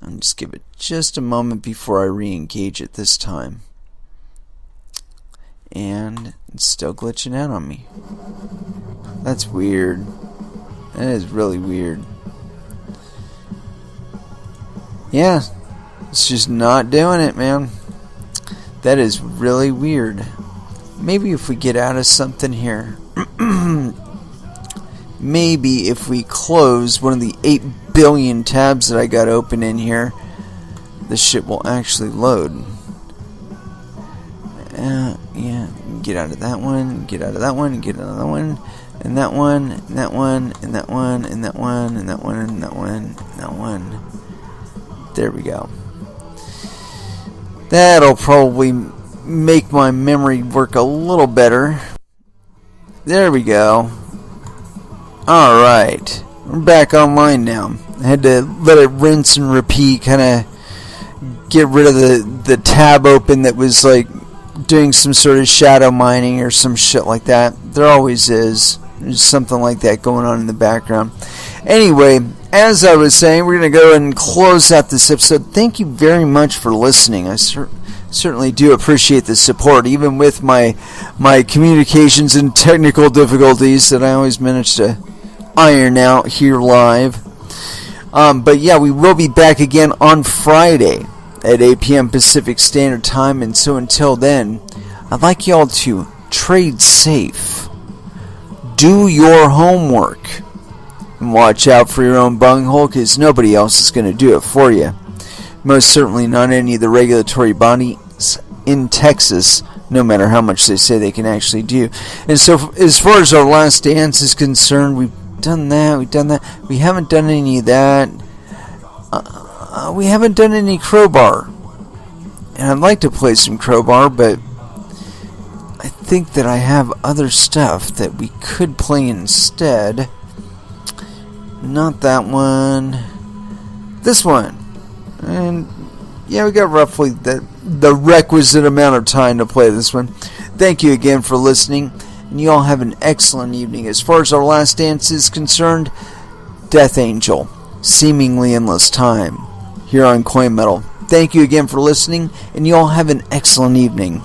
I'll just give it just a moment before I re-engage it this time. And it's still glitching out on me. That's weird. That is really weird. Yeah, it's just not doing it, man. That is really weird. Maybe if we get out of something here. Maybe if we close one of the 8 billion tabs that I got open in here, this shit will actually load. Yeah, get out of that one, get out of that one, get out of that one, and that one, and that one, and that one, and that one, and that one, and that one, and that one. There we go. That'll probably make my memory work a little better. There we go. Alright. We're back online now. I had to let it rinse and repeat, kind of get rid of the tab open that was like doing some sort of shadow mining or some shit like that. There always is. There's something like that going on in the background. Anyway, as I was saying, we're going to go and close out this episode. Thank you very much for listening. I certainly do appreciate the support, even with my communications and technical difficulties that I always manage to iron out here live. But yeah, we will be back again on Friday at 8 p.m. Pacific Standard Time. And so until then, I'd like y'all to trade safe. Do your homework. And watch out for your own bunghole, because nobody else is going to do it for you. Most certainly not any of the regulatory bodies in Texas, no matter how much they say they can actually do. And so as far as our last dance is concerned, we've done that. We haven't done any of that. We haven't done any crowbar. And I'd like to play some crowbar, but I think that I have other stuff that we could play instead. Not that one. This one. And yeah, we got roughly the requisite amount of time to play this one. Thank you again for listening, and you all have an excellent evening. As far as our last dance is concerned, Death Angel, Seemingly Endless Time, here on Coin Metal. Thank you again for listening, and you all have an excellent evening.